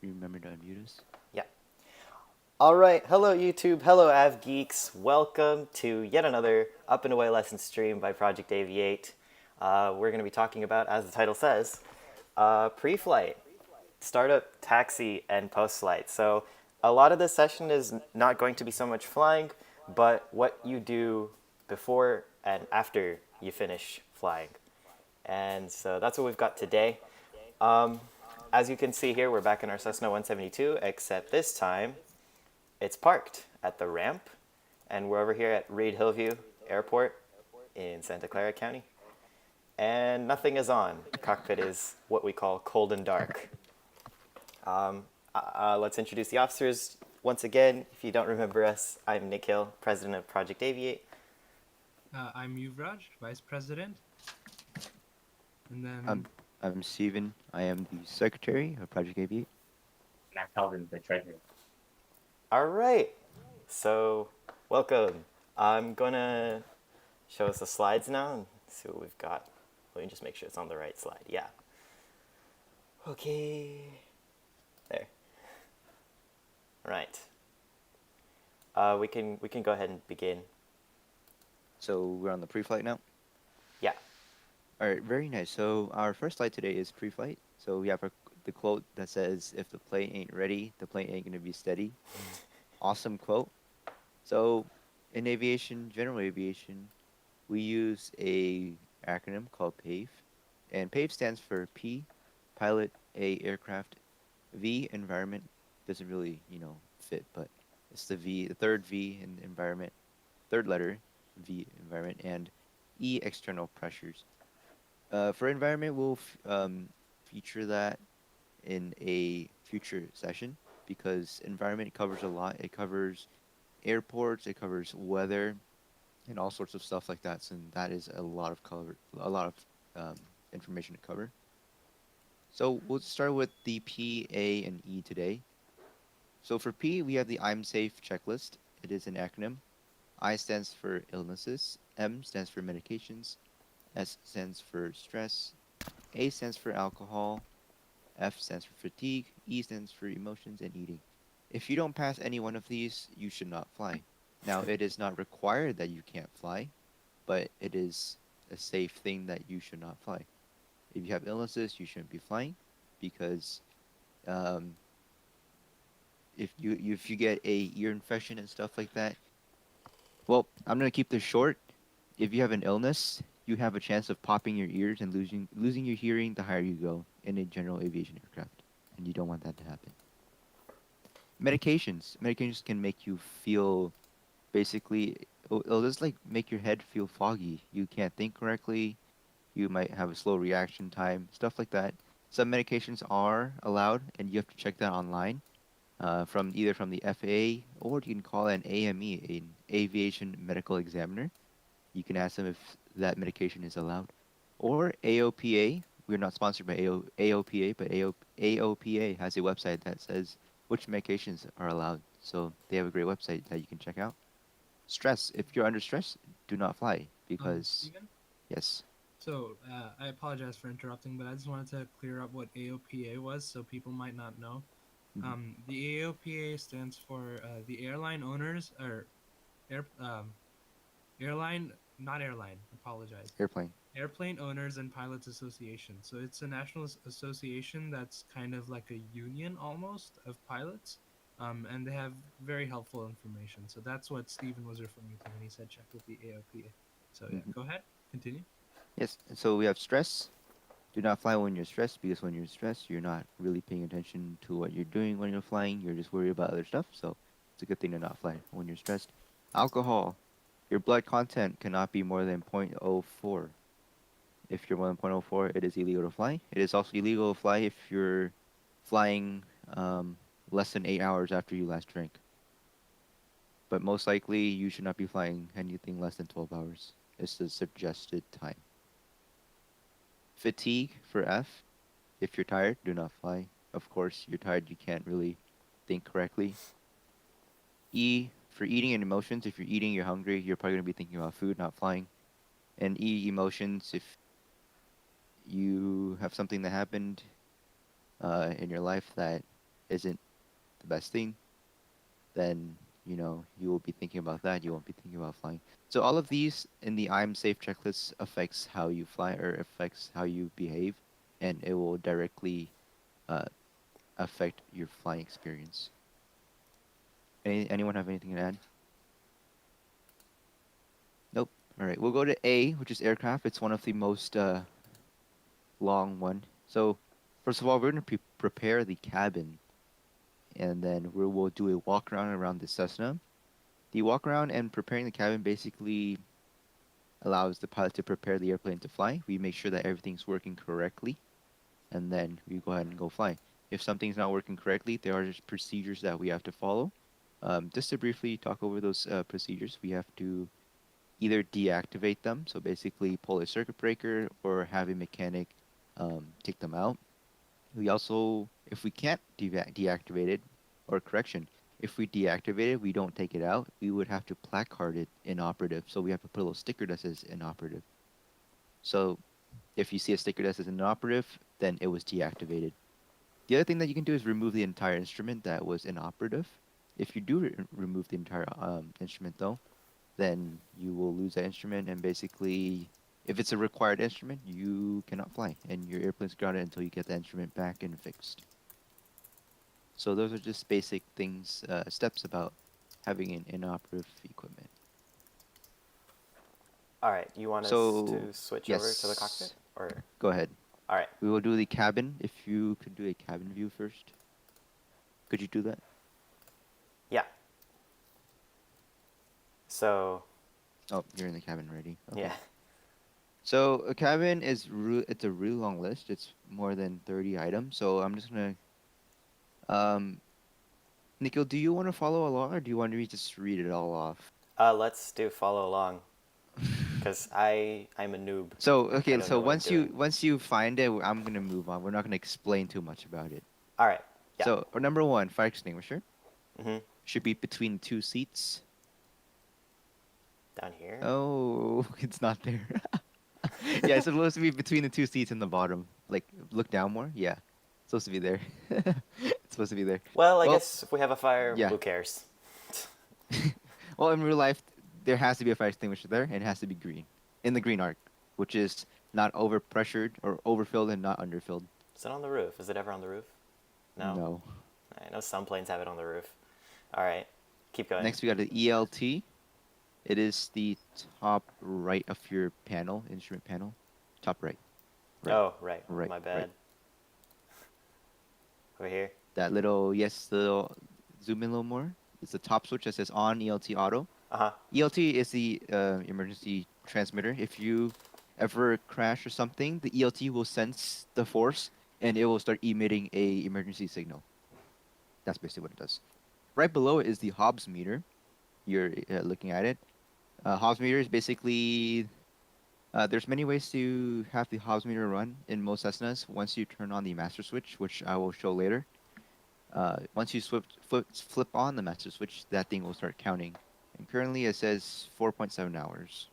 Remember to unmute us. Yeah. All right. Hello, YouTube. Hello, Av Geeks. Welcome to yet another Up and Away lesson stream by Project AVIATE. We're going to be talking about, as the title says, pre-flight, startup, taxi, and post-flight. So a lot of this session is not going to be so much flying, but what you do before and after you finish flying. And so that's what we've got today. As you can see here, we're back in our Cessna 172, except this time it's parked at the ramp, and we're over here at Reed Hillview Airport in Santa Clara County. And nothing is on. The cockpit is what we call cold and dark. Let's introduce the officers once again. If you don't remember us, I'm Nick Hill, president of Project Aviate. I'm Yuvraj, Vice President. And I'm then, I'm Steven. I am the secretary of Project AVIATE. And I'm Calvin, the treasurer. All right. So, welcome. I'm gonna show us the slides now and see what we've got. Let me just make sure it's on the right slide. Yeah. Okay. There. Right. We can go ahead and begin. So we're on the pre-flight now. Yeah. All right, very nice. So our first slide today is pre-flight. So we have the quote that says, "If the plane ain't ready, the plane ain't gonna be steady." Awesome quote. So in aviation, general aviation, we use a acronym called PAVE, and PAVE stands for P, pilot, A, aircraft, V, environment. Doesn't really fit, but it's the third V in environment, third letter V environment, and E external pressures. For environment, we'll feature that in a future session because environment covers a lot. It covers airports, it covers weather, and all sorts of stuff like that. So that is a lot of information to cover. So we'll start with the P, A, and E today. So for P, we have the I'm Safe checklist. It is an acronym. I stands for illnesses, M stands for medications, S stands for stress, A stands for alcohol, F stands for fatigue, E stands for emotions and eating. If you don't pass any one of these, you should not fly. Now, it is not required that you can't fly, but it is a safe thing that you should not fly. If you have illnesses, you shouldn't be flying because um, if you get a ear infection and stuff like that, well, I'm gonna keep this short. If you have an illness, you have a chance of popping your ears and losing your hearing the higher you go in a general aviation aircraft, and you don't want that to happen. Medications can make you feel basically it'll just like make your head feel foggy. You can't think correctly. You might have a slow reaction time, stuff like that. Some medications are allowed, and you have to check that online from either from the FAA or you can call an AME, an aviation medical examiner. You can ask them if that medication is allowed. Or AOPA. We're not sponsored by AOPA, but AOPA has a website that says which medications are allowed. So they have a great website that you can check out. Stress. If you're under stress, do not fly because, Steven? yes. So, I apologize for interrupting, but I just wanted to clear up what AOPA was so people might not know. Mhm. The AOPA stands for the Airline Owners, or air, Airline, not airline, apologize. Airplane. Airplane Owners and Pilots Association. So it's a national association that's kind of like a union almost of pilots. And they have very helpful information. So that's what Stephen was referring to when he said check with the AOPA. So yeah, Mhm. go ahead, continue. Yes. So we have stress. Do not fly when you're stressed because when you're stressed, you're not really paying attention to what you're doing when you're flying. You're just worried about other stuff. So it's a good thing to not fly when you're stressed. Alcohol. Your blood content cannot be more than zero point zero 0.04. If you're more than 0.04, it is illegal to fly. It is also illegal to fly if you're flying less than 8 hours after you last drank. But most likely, you should not be flying anything less than 12 hours. It's the suggested time. Fatigue for F. If you're tired, do not fly. Of course, you're tired, you can't really think correctly. E for eating and emotions. If you're eating, you're hungry, you're probably going to be thinking about food, not flying. And E emotions. If you have something that happened in your life that isn't the best thing, then you will be thinking about that. You won't be thinking about flying. So all of these in the I'm safe checklist affects how you fly or affects how you behave, and it will directly uh, affect your flying experience. Anyone have anything to add? Nope. All right, we'll go to A, which is aircraft. It's one of the most long one. So first of all, we're gonna prepare the cabin, and then we'll do a walk around the Cessna. The walk around and preparing the cabin basically allows the pilot to prepare the airplane to fly. We make sure that everything's working correctly, and then we go ahead and go fly. If something's not working correctly, there are just procedures that we have to follow. Just to briefly talk over those procedures, we have to either deactivate them, so basically pull a circuit breaker or have a mechanic take them out. We also, if we can't deactivate it, or correction, if we deactivate it, we don't take it out, we would have to placard it inoperative. So we have to put a little sticker that says inoperative. So if you see a sticker that says inoperative, then it was deactivated. The other thing that you can do is remove the entire instrument that was inoperative. If you do remove the entire instrument, though, then you will lose that instrument, and basically, if it's a required instrument, you cannot fly, and your airplane's grounded until you get the instrument back and fixed. So those are just basic things, steps about having an inoperative equipment. All right, you want us So, to switch over to the cockpit, yes, or go ahead. all right? We will do the cabin. If you could do a cabin view first. Could you do that? Yeah. So Oh, you're in the cabin already. Okay. yeah. So a cabin is it's a really long list. It's more than 30 items. So I'm just gonna Nikhil, do you want to follow along or do you want me to just read it all off? Let's do follow along, because I'm a noob. So I okay, don't so know what I'm doing. once you find it, I'm gonna move on. We're not gonna explain too much about it. All right. Yeah. So number one, fire extinguisher Mm-hmm. should be between two seats. Down here. Oh, it's not there. Yeah, it's supposed to be between the two seats in the bottom. Like, look down more. Yeah, it's supposed to be there. It's supposed to be there. Well, I Well, guess if we have a fire, yeah. who cares? Well, in real life, there has to be a fire extinguisher there, and it has to be green. In the green arc, which is not overpressured or overfilled and not underfilled. Is it on the roof? Is it ever on the roof? No. No. I know some planes have it on the roof. All right. Keep going. Next, we got the ELT. It is the top right of your panel, instrument panel. Top right. Right. Oh, right. Right. My bad. Right. Over here. That little, yes, the zoom in a little more. It's the top switch that says on ELT auto. Uh-huh. ELT is the emergency transmitter. If you ever crash or something, the ELT will sense the force and it will start emitting a emergency signal. That's basically what it does. Right below it is the Hobbs meter. You're looking at it. Hobbs meter is basically there's many ways to have the Hobbs meter run in most Cessnas. Once you turn on the master switch, which I will show later, once you flip on the master switch, that thing will start counting. And currently it says 4.7 hours.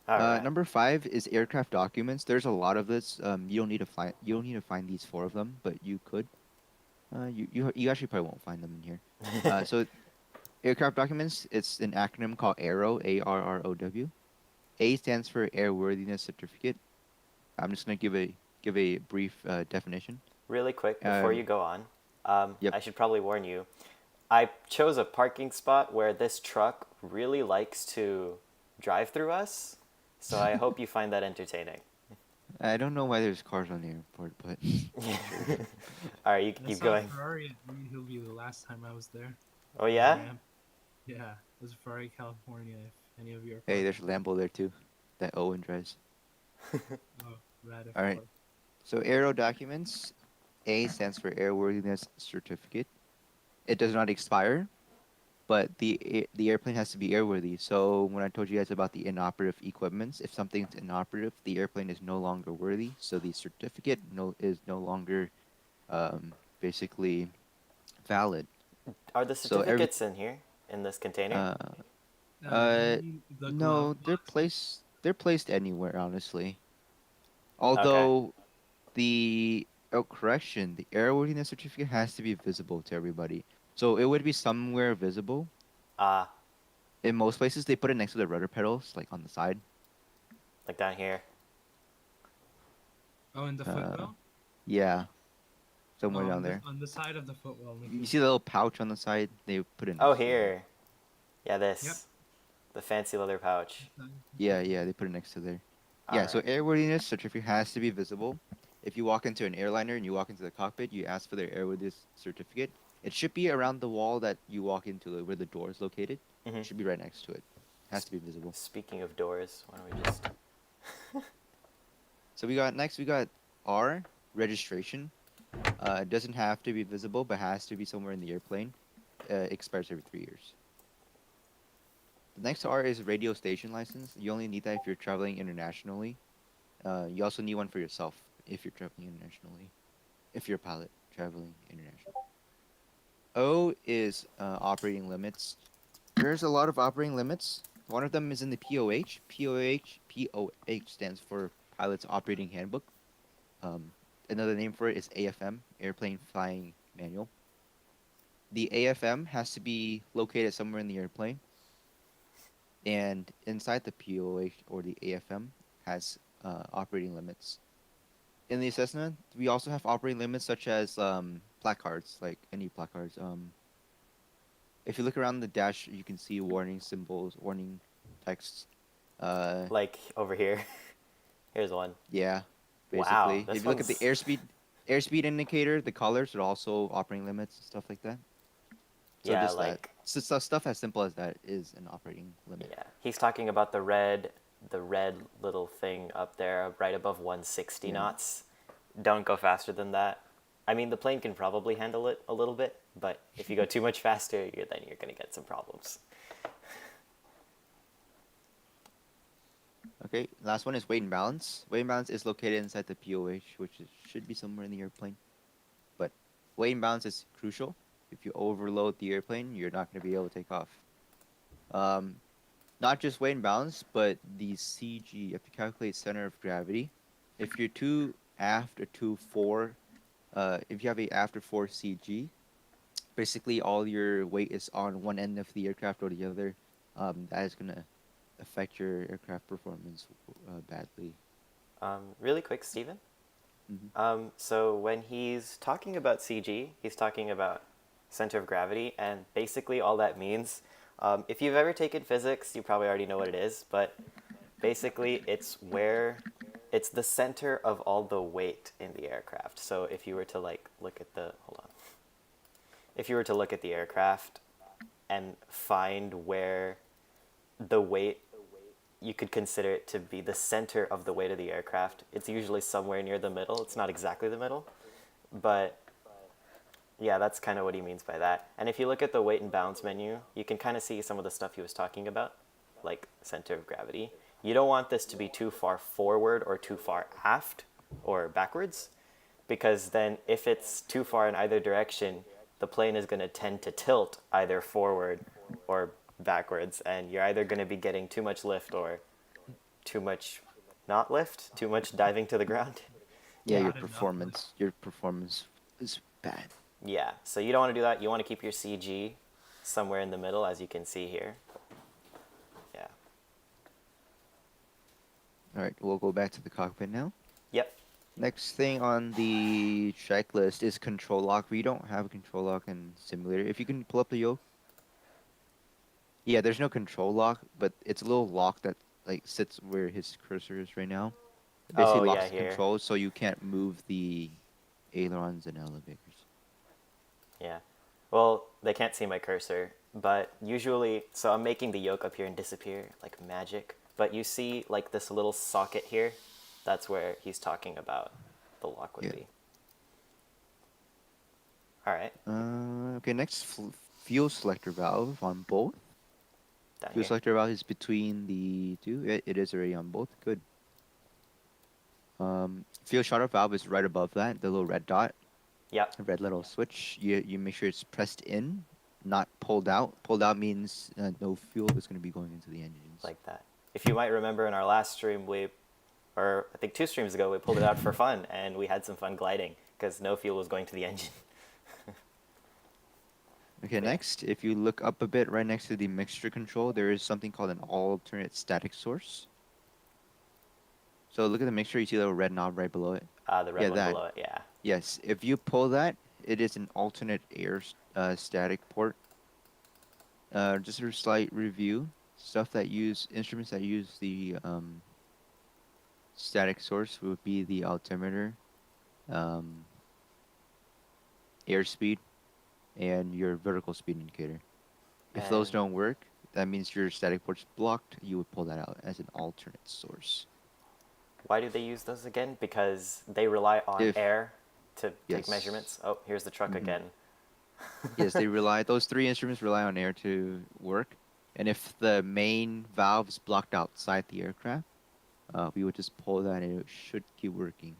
All right. Number 5 is aircraft documents. There's a lot of this. You don't need to find these 4 of them, but you could. You actually probably won't find them in here. So aircraft documents, it's an acronym called ARROW, ARROW. A stands for Airworthiness Certificate. I'm just gonna give a brief definition. Really quick before Um, you go on, Yep. I should probably warn you. I chose a parking spot where this truck really likes to drive through us, so I hope you find that entertaining. I don't know why there's cars on the airport, but All right, you I keep saw going. a Ferrari at Green Hillview the last time I was there. Oh on the yeah? ramp. Yeah, it was Ferrari, California. If any of you are hey, there's parking. Lambo there too, that Owen drives. Oh, rad of All right. course. So aero documents, A stands for Airworthiness Certificate. It does not expire, but the airplane has to be airworthy. So when I told you guys about the inoperative equipments, if something's inoperative, the airplane is no longer worthy. So the certificate is no longer basically valid. Are the So every certificates in here in this container? uh You mean the no, glove box? they're placed anywhere honestly. Okay. Although the Oh, correction. The airworthiness certificate has to be visible to everybody. So it would be somewhere visible. Ah, In most places, they put it next to the rudder pedals, like on the side. like down here. Oh, in the Uh, footwell? yeah, Oh, somewhere down there. on the side of the footwell, You Nikki. see the little pouch on the side? They put it Oh, next to there. here. Yeah, Yep. this. The fancy leather pouch. Side of the Yeah, footwell. yeah, they put it next to there. All Yeah, so right. airworthiness certificate has to be visible. If you walk into an airliner and you walk into the cockpit, you ask for their airworthiness certificate. It should be around the wall that you walk into, like, where the door is located. Mm-hmm. It should be right next to it. Has to be visible. Speaking of doors, why don't we just... So we got R, registration. It doesn't have to be visible, but has to be somewhere in the airplane. Expires every 3 years. The next R is radio station license. You only need that if you're traveling internationally. You also need one for yourself if you're traveling internationally. If you're a pilot traveling internationally. O is operating limits. There's a lot of operating limits. One of them is in the POH. POH stands for Pilot's Operating Handbook. Another name for it is AFM, Airplane Flying Manual. The AFM has to be located somewhere in the airplane, and inside the POH or the AFM has operating limits. In the Cessna, we also have operating limits such as placards, like any placards. If you look around the dash, you can see warning symbols, warning texts. Uh, Like, over here. Here's one. yeah, Wow, basically. this If you look at the one's... airspeed indicator, the colors are also operating limits and stuff like that. So Yeah, just that, like... stuff as simple as that is an operating limit. Yeah. He's talking about the red little thing up there right above 160 Yeah. knots. Don't go faster than that. I mean, the plane can probably handle it a little bit, but if you go too much faster, then you're going to get some problems. Okay, last one is weight and balance. Weight and balance is located inside the POH, which should be somewhere in the airplane. But weight and balance is crucial. If you overload the airplane, you're not going to be able to take off. Not just weight and balance, but the CG. You have to calculate center of gravity. If you're too aft or too fore, if you have a aft or fore CG, basically all your weight is on one end of the aircraft or the other. That is gonna affect your aircraft performance badly. Really quick, Steven. Hmm. So when he's talking about CG, he's talking about center of gravity, and basically all that means, if you've ever taken physics, you probably already know what it is, but basically it's the center of all the weight in the aircraft. So if you were to like look at the, hold on. If you were to look at the aircraft and find where the weight, you could consider it to be the center of the weight of the aircraft. It's usually somewhere near the middle. It's not exactly the middle, but yeah, that's kind of what he means by that. And if you look at the weight and balance menu, you can kind of see some of the stuff he was talking about, like center of gravity. You don't want this to be too far forward or too far aft or backwards, because then if it's too far in either direction, the plane is going to tend to tilt either forward or backwards, and you're either going to be getting too much lift or too much not lift, too much diving to the ground. Yeah, Not enough. Like, your performance is bad. Yeah, so you don't want to do that. You want to keep your CG somewhere in the middle, as you can see here. Yeah. All right, we'll go back to the cockpit now. Yep. Next thing on the checklist is control lock. We don't have a control lock in simulator. If you can pull up the yoke. Yeah, there's no control lock, but it's a little lock that like sits where his cursor is right now. It basically Oh, yeah, locks the here. controls so you can't move the ailerons and elevators. Yeah. Well, they can't see my cursor, but usually, so I'm making the yoke up here and disappear like magic. But you see like this little socket here? That's where he's talking about the lock would Yeah. be. All right. Okay, next fuel selector valve on both. Down Fuel here. selector valve is between the two. It is already on both. Good. Fuel shutoff valve is right above that, the little red dot, Yep. the red little switch. You make sure it's pressed in, not pulled out. Pulled out means no fuel is going to be going into the engines. Like that. If you might remember in our last stream, or I think 2 streams ago, we pulled it out for fun and we had some fun gliding. because no fuel was going to the engine. Okay, Yeah. next, if you look up a bit, right next to the mixture control, there is something called an alternate static source. So look at the mixture, you see the little red knob right below it? The red Yeah, one that. below it, yeah. Yes, if you pull that, it is an alternate static port. Just a slight review, instruments that use the static source would be the altimeter, um, airspeed, and your vertical speed indicator. If those And don't work, that means your static port's blocked. You would pull that out as an alternate source. why do they use those again? Because they rely on If air to take yes, measurements. Oh, here's the truck hmm again. yes, those three instruments rely on air to work. And if the main valve is blocked outside the aircraft, we would just pull that and it should keep working.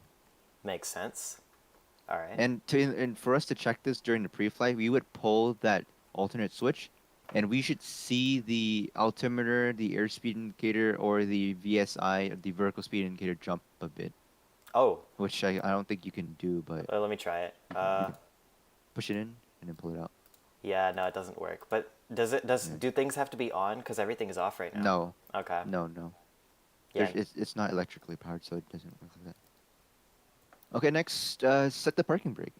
Makes sense. All right. And for us to check this during the pre-flight, we would pull that alternate switch, and we should see the altimeter, the airspeed indicator, or the VSI, the vertical speed indicator, jump a bit, Oh, which I don't think you can do, but let me try it. you can push it in and then pull it out. Yeah, no, it doesn't work. But Yeah. do things have to be on? Because everything is off right now. No, Okay. no. Yeah. It's not electrically powered, so it doesn't work like that. Okay, next, set the parking brake.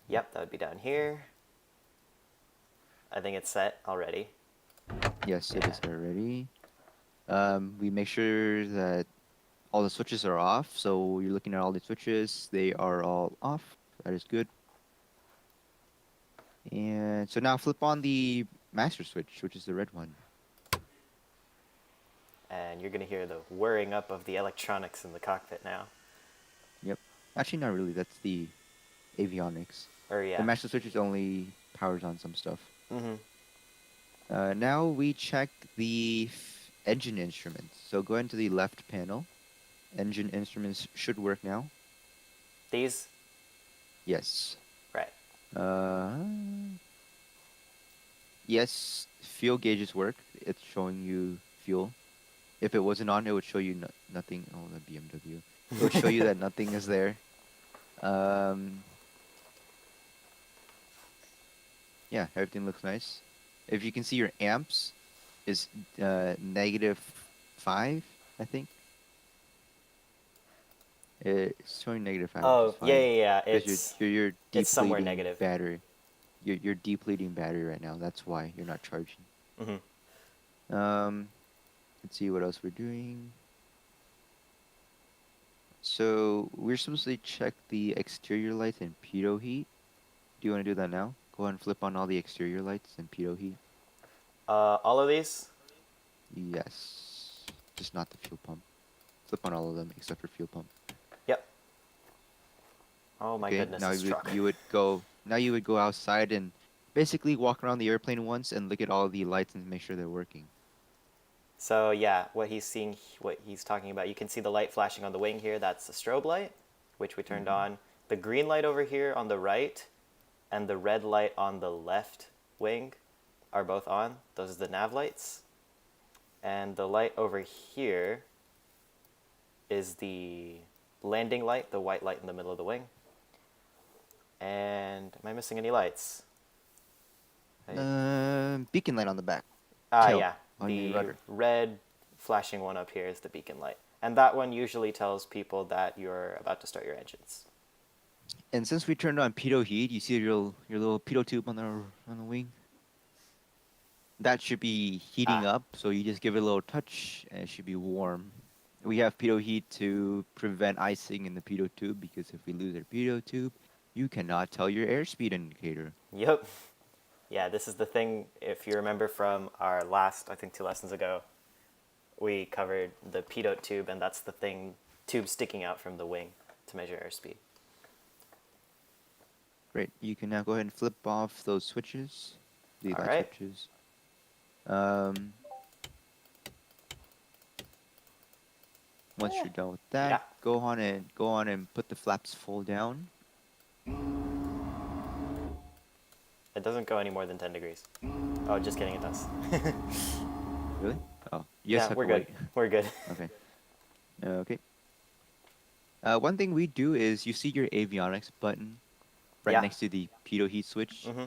Yep, that would be down here. I think it's set already. Yes, it Yeah. is already. We make sure that all the switches are off. So you're looking at all the switches. They are all off. That is good. And so now flip on the master switch, which is the red one. And you're gonna hear the whirring up of the electronics in the cockpit now. Yep. Actually, not really. That's the avionics. Or The yeah. master switch is only powers on some stuff. Mm-hmm. Now we check the engine instruments. So go into the left panel. Engine instruments should work now. These? Yes. Right. Uh, yes, fuel gauges work. It's showing you fuel. If it wasn't on, it would show you nothing. Oh, the BMW. It would show you that nothing is there. Um, yeah, everything looks nice. If you can see your amps is -5, I think. It's showing -5, which Oh, is yeah, fine. yeah, yeah. Because you're It's somewhere depleting negative. battery. You're depleting battery right now. That's why you're not charging. Mm-hmm. Let's see what else we're doing. So we're supposed to check the exterior lights and pitot heat. Do you want to do that now? Go ahead and flip on all the exterior lights and pitot heat. All of these? Yes. Just not the fuel pump. Flip on all of them except for fuel pump. Yep. Oh my Okay, goodness, now this truck. you would go outside and basically walk around the airplane once and look at all the lights and make sure they're working. So yeah, what he's talking about, you can see the light flashing on the wing here. That's the strobe light, which we turned on. The green light over here on the right, and the red light on the left wing, are both on. Those are the nav lights. And the light over here is the landing light, the white light in the middle of the wing. And am I missing any lights? Beacon light on the back. Ah, Tail yeah. on your The rudder. red flashing one up here is the beacon light. And that one usually tells people that you're about to start your engines. And since we turned on pitot heat, you see your little pitot tube on the wing. That should be heating up, so you just give it a little touch, and it should be warm. We have pitot heat to prevent icing in the pitot tube, because if we lose our pitot tube, you cannot tell your airspeed indicator. Yep. Yeah, this is the thing, if you remember from our last, I think 2 lessons ago, we covered the pitot tube, and that's the tube sticking out from the wing to measure airspeed. Great. You can now go ahead and flip off those switches, the light Alright. switches. Once you're done with that, Yeah. go on and put the flaps full down. It doesn't go any more than 10 degrees. Oh, just kidding, it does. Really? Oh, you just Yeah, have we're to good. wait. We're good. Okay. Okay. One thing we do is you see your avionics button right Yeah. next to the pitot heat switch. Mm-hmm.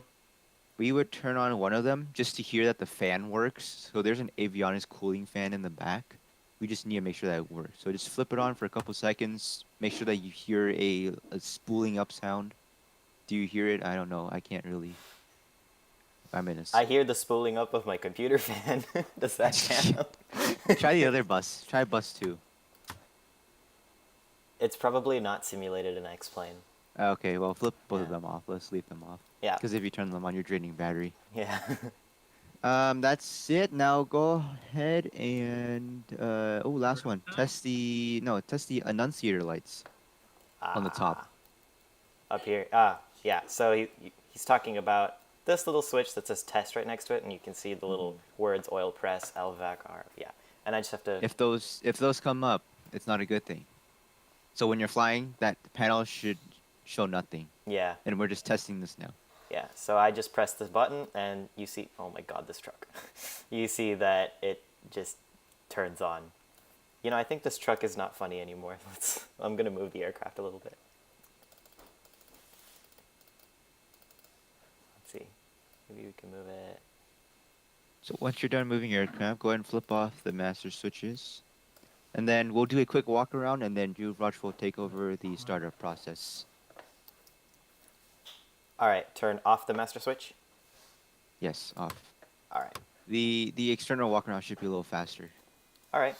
We would turn on one of them just to hear that the fan works. So there's an avionics cooling fan in the back. We just need to make sure that it works. So just flip it on for a couple seconds. Make sure that you hear a spooling up sound. Do you hear it? I don't know. I can't really. I'm in a. I hear the spooling up of my computer fan. Does that count? Try the other bus. Try bus two. It's probably not simulated in X-Plane. Okay, well flip both of Yeah. them off. Let's leave them off. Yeah. Because if you turn them on, you're draining battery. Yeah. That's it. Now go ahead and last one. Test the annunciator lights on the top. Up here. Yeah. So he's talking about this little switch that says test right next to it, and you can see the little words oil press, LVAC, RF. Yeah. And I just have to. If those come up, it's not a good thing. So when you're flying, that panel should show nothing. Yeah. And we're just testing this now. Yeah. So I just press this button, and you see. Oh my God, this truck. You see that it just turns on. You know, I think this truck is not funny anymore. I'm gonna move the aircraft a little bit. Let's see. Maybe we can move it. So once you're done moving your aircraft, go ahead and flip off the master switches. And then we'll do a quick walk around and then you, Raj, will take over the startup process. All right, turn off the master switch. Yes, off. All right. The external walk around should be a little faster. All right.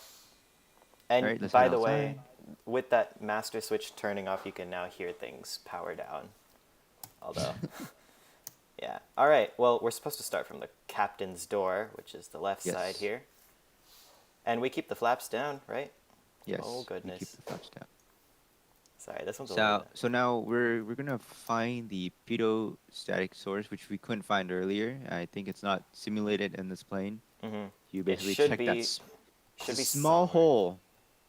And All right, let's by head the way, outside. with that master switch turning off, you can now hear things power down. Although, yeah. All right. Well, we're supposed to start from the captain's door, which is the left Yes. side here. And we keep the flaps down, right? Yes. Oh, we goodness. keep the flaps down. Sorry, this one's a little So bit. so now we're gonna find the pitot static source, which we couldn't find earlier. I think it's not simulated in this plane. Mm-hmm. You It basically should check be. that Should be small somewhere. hole.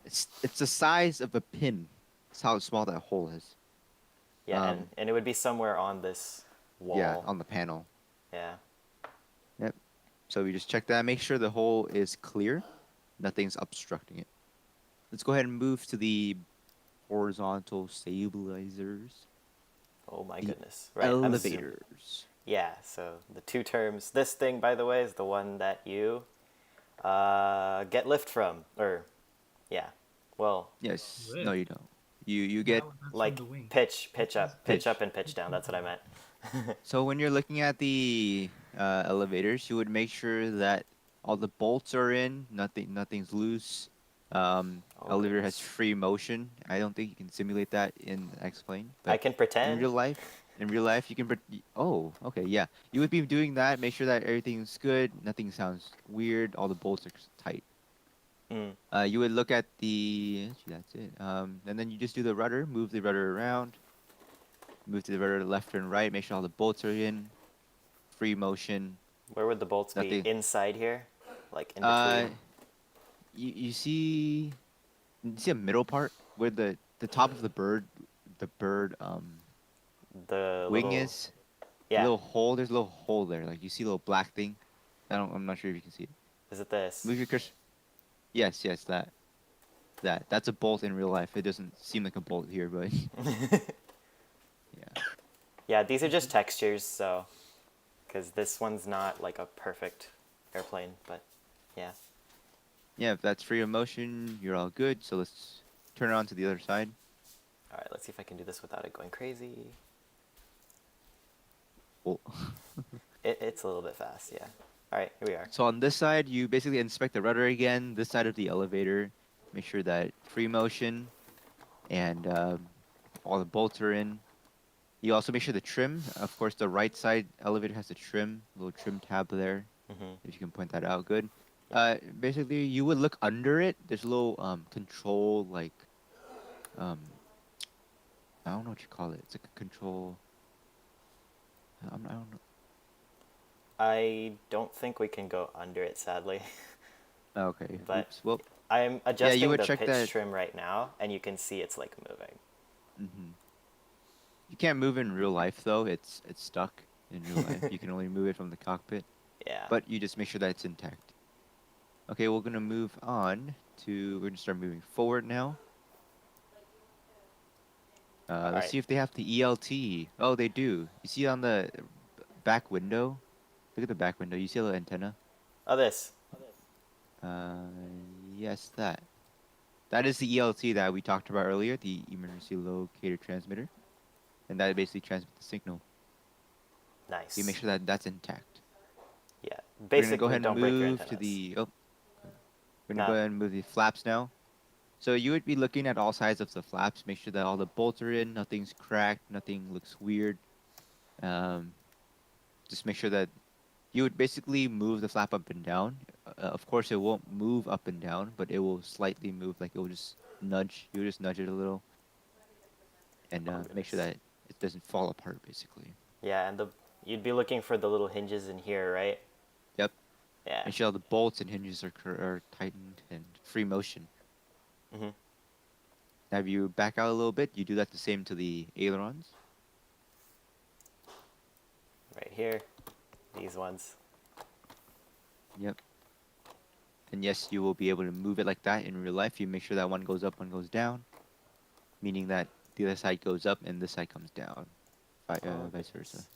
It's the size of a pin. That's how small that hole is. Yeah, Um, and it would be somewhere on this wall. Yeah, on the panel. Yeah. Yep. So we just check that. Make sure the hole is clear. Nothing's obstructing it. Let's go ahead and move to the horizontal stabilizers. Oh my The goodness. Right. I'm elevators. Yeah, so the two terms. This thing, by the way, is the one that you get lift from. Or, yeah. Well, Yes. Lift. No, you don't. You get That's from like the wing. pitch up, pitch Pitch. up and pitch down. That's what I meant. so when you're looking at the elevators, you would make sure that all the bolts are in. Nothing's loose. Oh, Elevator has goodness. free motion. I don't think you can simulate that in X-Plane, I but can in pretend. real life, you can. Oh, okay, yeah. You would be doing that. Make sure that everything's good. Nothing sounds weird. All the bolts are tight. Mm. You would look at the. Actually, that's it. And then you just do the rudder. Move the rudder around. Move to the rudder left and right. Make sure all the bolts are in. Free motion. Where would the bolts be? Nothing. Inside here? Like in Uh, between? you see. You see a middle part where the top of the bird The wing little. is. Yeah. Little hole. There's a little hole there. Like you see a little black thing. I'm not sure if you can see it. Is it this? Move your cursor. Yes, that. That's a bolt in real life. It doesn't seem like a bolt here, but yeah. Yeah, these are just textures, so. Because this one's not like a perfect airplane, but yeah. Yeah, if that's free of motion, you're all good. So let's turn it on to the other side. All right, let's see if I can do this without it going crazy. Well, It's a little bit fast, yeah. All right, here we are. so on this side, you basically inspect the rudder again. This side of the elevator, make sure that free motion and all the bolts are in. You also make sure the trim. Of course, the right side elevator has the trim, little trim tab there. Hmm. If you can point that out, good. Basically, you would look under it. There's a little control, like, um, I don't know what you call it. It's like a control. I don't know. I don't think we can go under it, sadly. Okay. But Oops. Well. I'm adjusting would the check pitch that- trim right now, and you can see it's like moving. Hmm. You can't move in real life though. It's stuck in real life. You can only move it from the cockpit. Yeah. But you just make sure that it's intact. Okay, we're gonna move on to. We're gonna start moving forward now. All Let's right. see if they have the ELT. Oh, they do. You see on the back window? Look at the back window. You see a little antenna? Oh, this. Uh, yes, that. That is the ELT that we talked about earlier, the emergency locator transmitter, and that basically transmits the signal. You make Nice. sure that that's intact. Yeah. We're gonna go Basically, ahead and don't break your move to antennas. the. Oh, we're gonna go No. ahead and move the flaps now. So you would be looking at all sides of the flaps. Make sure that all the bolts are in, nothing's cracked, nothing looks weird. Um, just make sure that you would basically move the flap up and down. Of course, it won't move up and down, but it will slightly move. Like it will just nudge. You just nudge it a little, and Oh make sure goodness. that it doesn't fall apart. Basically. Yeah, and the you'd be looking for the little hinges in here, right? Yep. Yeah. Make sure all the bolts and hinges are tightened and free motion. Mhm. Now, if you back out a little bit, you do that the same to the ailerons. Right here. These ones. Yep. And yes, you will be able to move it like that in real life. You make sure that one goes up, one goes down, meaning that the other side goes up and this side comes down, Oh vice versa. goodness.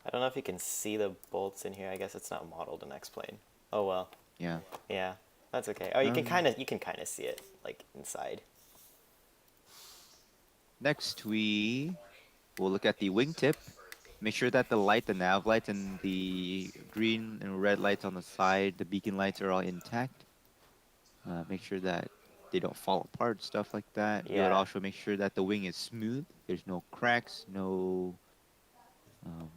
I don't know if you can see the bolts in here. I guess it's not modeled in X-Plane. Oh well. Yeah. Yeah. That's okay. Oh, you can kind of see it like inside. Next, we will look at the wingtip. Make sure that the light, the nav lights, and the green and red lights on the side, the beacon lights are all intact. Make sure that they don't fall apart, stuff like that. You would Yeah. also make sure that the wing is smooth. There's no cracks, no um,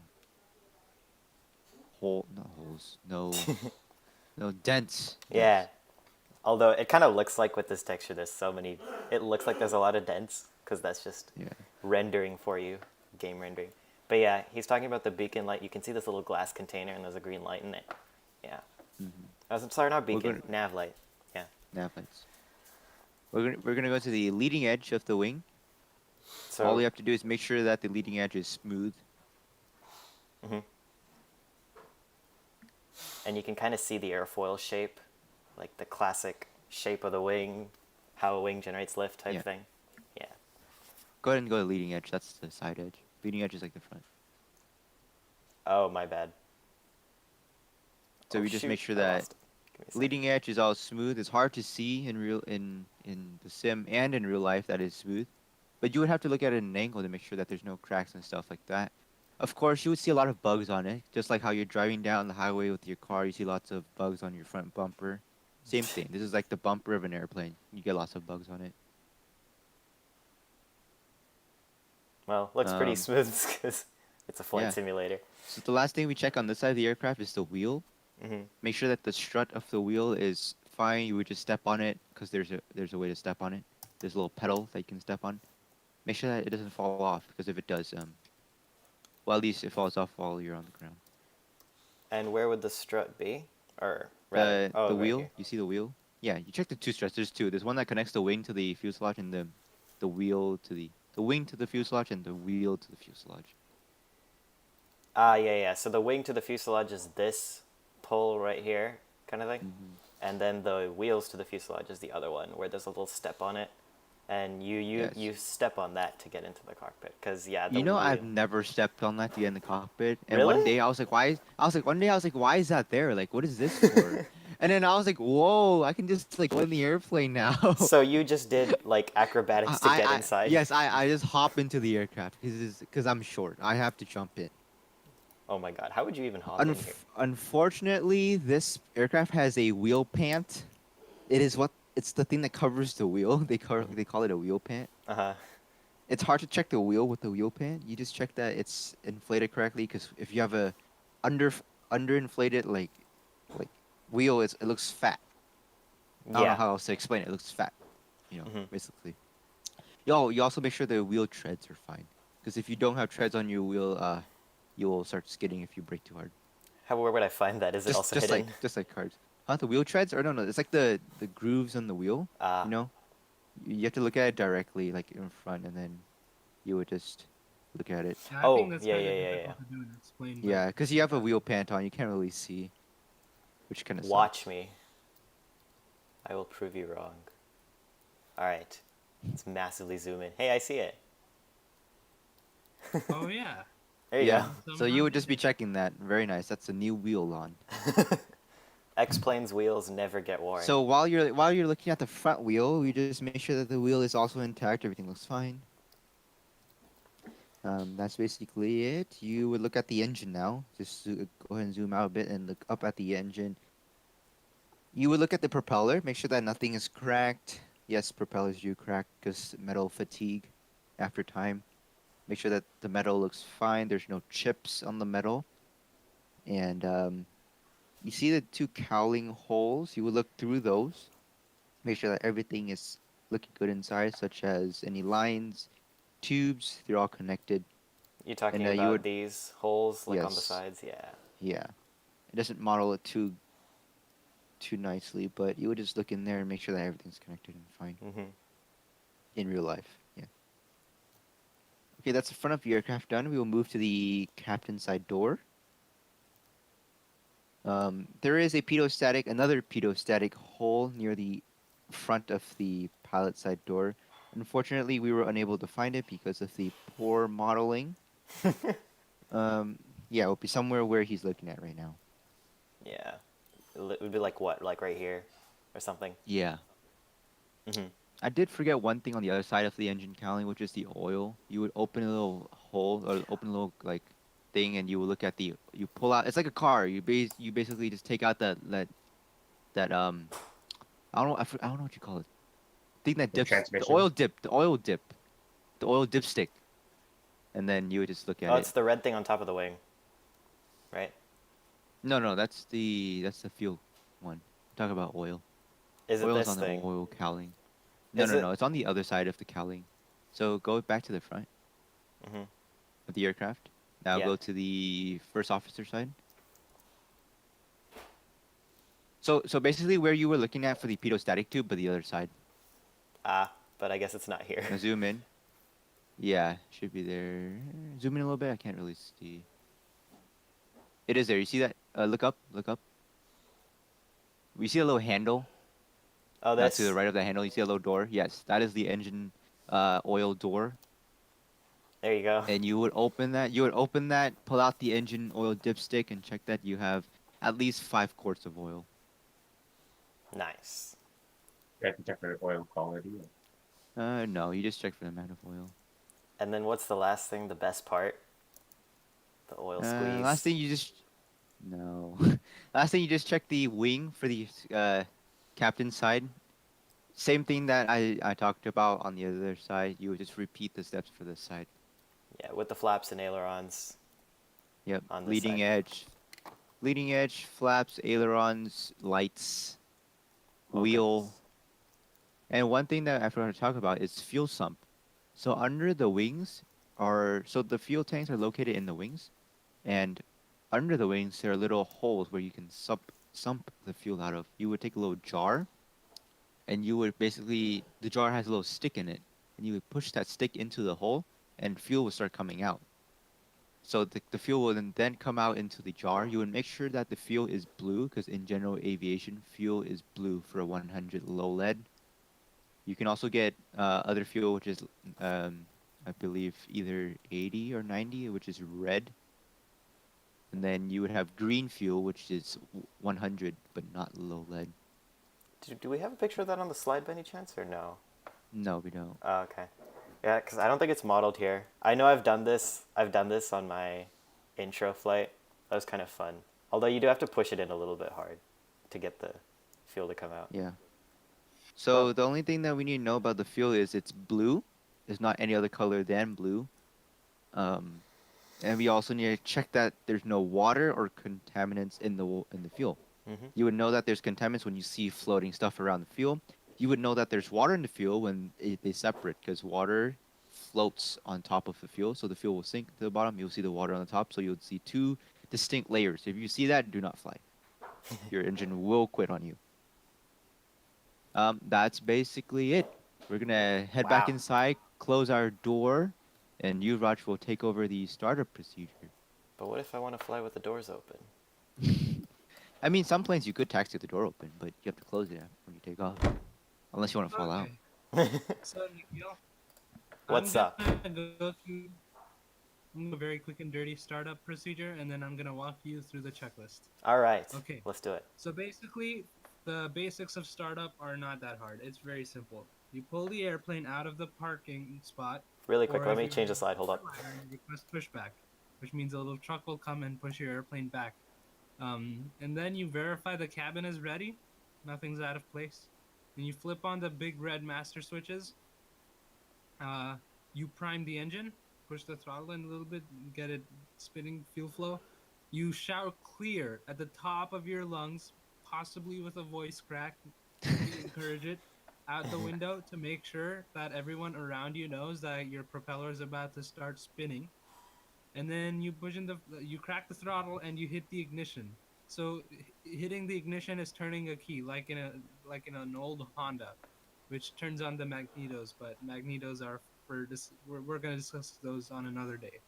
not holes, no dents. Yeah. Dents. Although it kind of looks like with this texture, there's so many. It looks like there's a lot of dents because that's just Yeah. rendering for you, game rendering. But yeah, he's talking about the beacon light. You can see this little glass container and there's a green light in it. Yeah. Mm-hmm. I'm sorry, not We're beacon, gonna nav light. Yeah. nav lights. We're gonna go to the leading edge of the wing. All So, you have to do is make sure that the leading edge is smooth. mhm. And you can kind of see the airfoil shape, like the classic shape of the wing, how a wing generates lift type Yeah. thing. Yeah. Go ahead and go to leading edge. That's the side edge. Leading edge is like the front. Oh, my bad. So Oh we just shoot, make sure I that lost it. Give me a second. leading edge is all smooth. It's hard to see in the sim and in real life that is smooth, but you would have to look at it at an angle to make sure that there's no cracks and stuff like that. Of course, you would see a lot of bugs on it, just like how you're driving down the highway with your car. You see lots of bugs on your front bumper. Same thing. This is like the bumper of an airplane. You get lots of bugs on it. Well, looks pretty Um, smooth because it's a flight yeah. simulator. So the last thing we check on this side of the aircraft is the wheel. Hmm. Make sure that the strut of the wheel is fine. You would just step on it because there's a way to step on it. There's a little pedal that you can step on. Make sure that it doesn't fall off because if it does, well, at least it falls off while you're on the ground. And where would the strut be? Or rather, The oh, right wheel, here. you see the wheel? Yeah, you check the two struts. There's two. There's one that connects the wing to the fuselage and the wheel to the wing to the fuselage and the wheel to the fuselage. Ah, yeah, yeah. So the wing to the fuselage is this pole right here, kind of thing. Hmm. And then the wheels to the fuselage is the other one, where there's a little step on it, and Yes. you step on that to get into the cockpit. Cause yeah, the You know, I've wheel. never stepped on that to get in the cockpit. And one Really? day I was like, why? I was like, one day I was like, why is that there? Like, what is this for? And then I was like, whoa, I can just like go in the airplane now. So you just did like acrobatics to get inside? Yes, I just hop into the aircraft because I'm short. I have to jump in. Oh my god, how would you even hop in here? Unfortunately, this aircraft has a wheel pant. It's the thing that covers the wheel. They call it a wheel pant. Uh huh. It's hard to check the wheel with the wheel pant. You just check that it's inflated correctly because if you have a under underinflated like wheel, it looks fat. I don't know Yeah. how else to explain it. It looks fat, Hmm. basically. You also make sure the wheel treads are fine because if you don't have treads on your wheel, you will start skidding if you brake too hard. How where would I find that? Is it also hidden? Just like cars. Huh? The wheel treads? Or no, it's like the grooves on the wheel. Ah. You know, you have to look at it directly, like in front, and then you would just look at it. Yeah, I Oh, think that's yeah, kind yeah, of yeah, difficult to do and explain. But Yeah, because you have a wheel pant on, you can't really see, which kind of Watch sucks. me. I will prove you wrong. All right. Let's massively zoom in. Hey, I see it. Oh yeah. There you Yeah. go. So Somehow you would did just be it. checking that. Very nice. That's a new wheel on. X-Plane's wheels never get worn. So while you're looking at the front wheel, you just make sure that the wheel is also intact. Everything looks fine. That's basically it. You would look at the engine now. Just go ahead and zoom out a bit and look up at the engine. You would look at the propeller. Make sure that nothing is cracked. Yes, propellers do crack because metal fatigue after time. Make sure that the metal looks fine. There's no chips on the metal. And you see the two cowling holes. You would look through those. Make sure that everything is looking good inside, such as any lines, tubes. They're all connected. You And talking you about would, these holes like on the yes, sides? Yeah. yeah. It doesn't model it too nicely, but you would just look in there and make sure that everything's connected and fine Mm-hmm. in real life. Yeah. Okay, that's the front of the aircraft done. We will move to the captain side door. There is another pedostatic hole near the front of the pilot side door. Unfortunately, we were unable to find it because of the poor modeling. Um, yeah, it will be somewhere where he's looking at right now. Yeah. It would be like what? Like right here or something? Yeah. Mm-hmm. I did forget one thing on the other side of the engine cowling, which is the oil. You would open a little hole or open a little like thing, and you will look at you pull out. It's like a car. You basically just take out that I don't know what you call it. Thing that The dips transmission. the oil dipstick, and then you would just look at Oh, it. it's the red thing on top of the wing, right? No, no, that's the fuel one. Talk about oil. Is it Oil's this on the thing? oil cowling. No, Is no, it? no. It's on the other side of the cowling. So go back to the front Mm-hmm. of the aircraft. Now Yeah. go to the first officer side. So basically where you were looking at for the pedostatic tube, but the other side. Ah, but I guess it's not here. Now zoom in. Yeah, should be there. Zoom in a little bit. I can't really see. It is there. You see that? Look up. Look up. We see a little handle. Oh, To the this? right of the handle, you see a little door. Yes, that is the engine oil door. There you go. And you would open that. You would open that, pull out the engine oil dipstick, and check that you have at least 5 quarts of oil. Nice. You have to check for oil quality. No, you just check for the amount of oil. And then what's the last thing, the best part? The oil Last squeeze. thing you just no. Last thing you just check the wing for the captain's side. Same thing that I talked about on the other side. You would just repeat the steps for this side. Yeah, with the flaps and ailerons Yep. on this side. Leading edge, flaps, ailerons, lights, Oh, goodness. wheel. And one thing that I forgot to talk about is fuel sump. So under the wings so the fuel tanks are located in the wings, and under the wings there are little holes where you can sump the fuel out of. You would take a little jar, and you would basically the jar has a little stick in it, and you would push that stick into the hole, and fuel will start coming out. So the fuel will then come out into the jar. You would make sure that the fuel is blue, because in general aviation, fuel is blue for a 100 low lead. You can also get other fuel, which is, I believe, either 80 or 90, which is red. And then you would have green fuel, which is 100, but not low lead. Do we have a picture of that on the slide by any chance, or no? No, we don't. Oh, okay. Yeah, because I don't think it's modeled here. I know I've done this. I've done this on my intro flight. That was kind of fun. Although you do have to push it in a little bit hard to get the fuel to come out. Yeah. Well, So the only thing that we need to know about the fuel is it's blue. It's not any other color than blue. Um, and we also need to check that there's no water or contaminants in the fuel. mm-hmm. You would know that there's contaminants when you see floating stuff around the fuel. You would know that there's water in the fuel when they separate, because water floats on top of the fuel, so the fuel will sink to the bottom. You'll see the water on the top, so you'll see two distinct layers. If you see that, do not fly. Your engine will quit on you. That's basically it. We're gonna head back Wow. inside, close our door, and you, Raj, will take over the startup procedure. But what if I want to fly with the doors open? I mean, some planes you could taxi with the door open, but you have to close it when you take off, unless you want to fall out. Okay. So Nikhil, What's I'm up? gonna go through. I'm gonna do a very quick and dirty startup procedure, and then I'm gonna walk you through the checklist. All right, Okay. let's do it. So basically, the basics of startup are not that hard. It's very simple. You pull the airplane out of the parking spot, Really quick, or let if me you're change the in slide. Hold a up. ladder, you request pushback, which means a little truck will come and push your airplane back. And then you verify the cabin is ready, nothing's out of place. Then you flip on the big red master switches. Uh, you prime the engine, push the throttle in a little bit, get it spinning fuel flow. You shout clear at the top of your lungs, possibly with a voice crack. Encourage it out the window to make sure that everyone around you knows that your propeller is about to start spinning. And then you crack the throttle and you hit the ignition. So hitting the ignition is turning a key, like in an old Honda, which turns on the magnetos. But magnetos are for this. We're gonna discuss those on another day.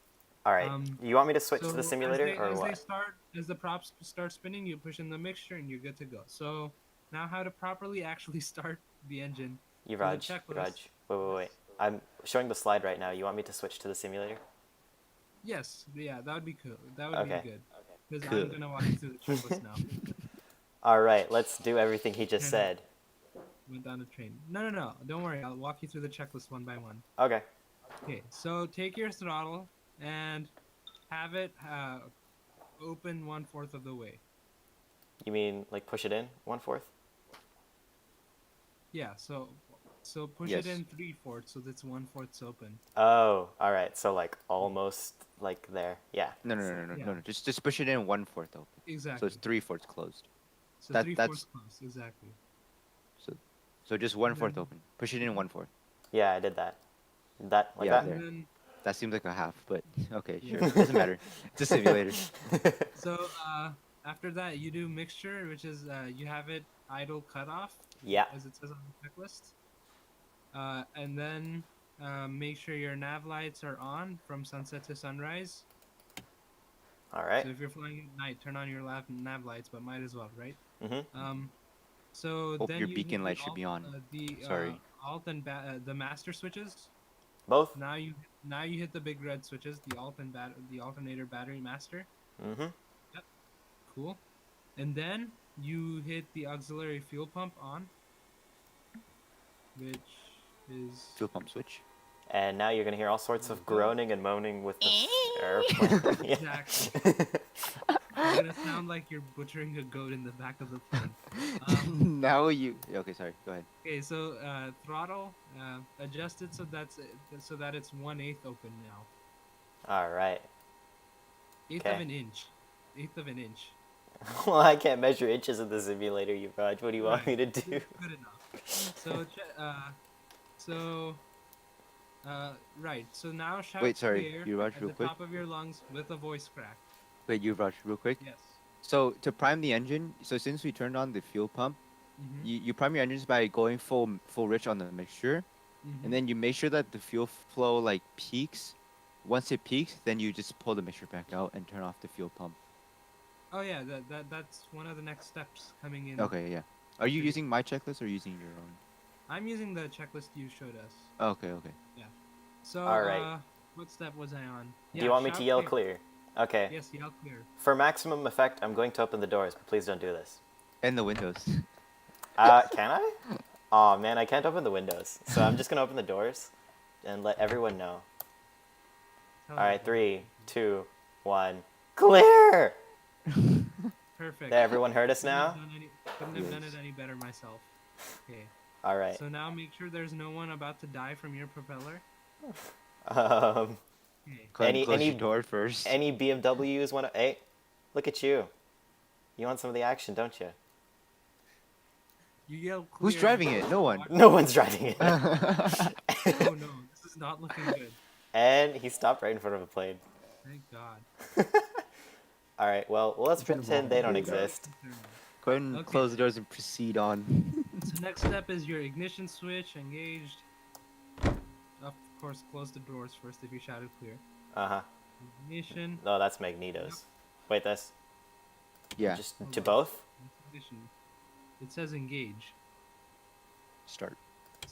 All right, Um, you want me to switch to the so simulator or as they what? start as the props start spinning, you push in the mixture and you're good to go. So now how to properly actually start the engine through the checklist. Wait. Yes. I'm showing the slide right now. You want me to switch to the simulator? Yes, yeah, that would be cool. That would be Okay. good. Because I'm Cool. gonna walk you through the checklist now. All right, let's do everything he just Kind of said. went down the train. No. Don't worry. I'll walk you through the checklist one by one. Okay. Okay, so take your throttle and have it open 1/4 of the way. You mean like push it in 1/4? Yeah, so push it Yes. in 3/4 so that's 1/4 open. Oh, all right. So like almost like there. Yeah. Yeah, No. Just push it in 1/4 open. So it's exactly. 3/4 closed. So That 3/4 that's close, exactly. so so just And 1/4 then open. Push it in 1/4. Yeah, I did that. That like Yeah, that? and there. then That seems like a half, but okay, yeah. sure. Doesn't matter. It's a simulator. So after that you do mixture, which is you have it idle cutoff, Yeah. as it says on the checklist. And then make sure your nav lights are on from sunset to sunrise. All right. So if you're flying at night, turn on your nav lights, but might as well, right? Mhm. Um, so Hope then your you hit beacon light should be on. the Sorry. alt and the master switches. Both? Now you hit the big red switches, the alt and the alternator battery master. Mhm. Yep, cool. And then you hit the auxiliary fuel pump on, which is Fuel pump switch. And now you're gonna hear all sorts there of we go. groaning and moaning with this airplane. Yeah. Exactly. It's gonna sound like you're butchering a goat in the back of the plane. Now you. Okay, sorry. Go ahead. Okay, so throttle adjusted so that it's 1/8 open now. All right. Eighth of Okay. an inch. Eighth of an inch. Well, I can't measure inches in the simulator, you Raj. What do you want me to do? Good enough. So right. So now shout Wait, sorry. clear You Raj, at real the quick. top of your lungs with a voice crack. Wait, you Raj, real quick. Yes. So to prime the engine, so since we turned on the fuel pump, Mm-hmm. you prime your engines by going full rich on the mixture, Mm-hmm. and then you make sure that the fuel flow like peaks. Once it peaks, then you just pull the mixture back out and turn off the fuel pump. Oh yeah, that's one of the next steps coming in. Okay, yeah. Are you Pretty- using my checklist or using your own? I'm using the checklist you showed us. Okay. So All right. what step was I on? Do you want me shout to yell clear? Okay. Yes, yell clear. For maximum effect, I'm going to open the doors, but please don't do this. And the windows. Can I? Aw, man, I can't open the windows. So I'm just gonna open the doors and let everyone know. Tell All right, everyone. 3, 2, 1, clear! Perfect. There, everyone heard us Couldn't now? have couldn't have done Yes. it any better myself. Okay. All right. So now make sure there's no one about to die from your propeller. Um, Okay. Go ahead and Any- close any- your door first. any BMWs want to? Hey, look at you. You want some of the action, don't you? You yell clear. Who's driving it? No one. No one's driving it. Oh no, this is not looking good. And he stopped right in front of a plane. Thank God. All right, well, let's pretend they don't There you go. exist. Go ahead and Okay. close the doors and proceed on. So next step is your ignition switch engaged. Of course, close the doors first if you shouted clear. Uh-huh. Ignition. No, that's Magnetos. Wait, this? Yeah. Just to both? Ignition. It says engage. Start.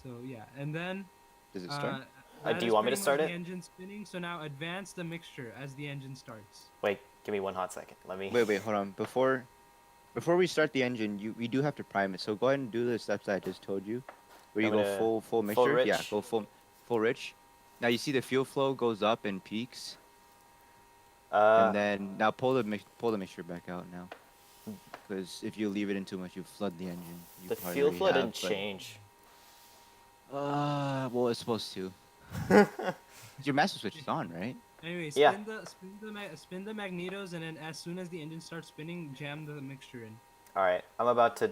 So yeah, and then Does it start? That Do is you want me to pretty much start the it? engine spinning. So now advance the mixture as the engine starts. Wait, give me one hot second. Let me. Wait, hold on. Before we start the engine, we do have to prime it. So go ahead and do the steps I just told you, where You you want go me to full full mixture. Yeah, rich? go full rich. Now you see the fuel flow goes up and peaks, Uh, and then now pull the mixture back out now. Because if you leave it in too much, you flood the engine. You the probably fuel already flow have, didn't but change. well, it's supposed to. Your master switch is on, right? Anyway, Yeah. spin the magnetos, and then as soon as the engine starts spinning, jam the mixture in. All right, I'm about to.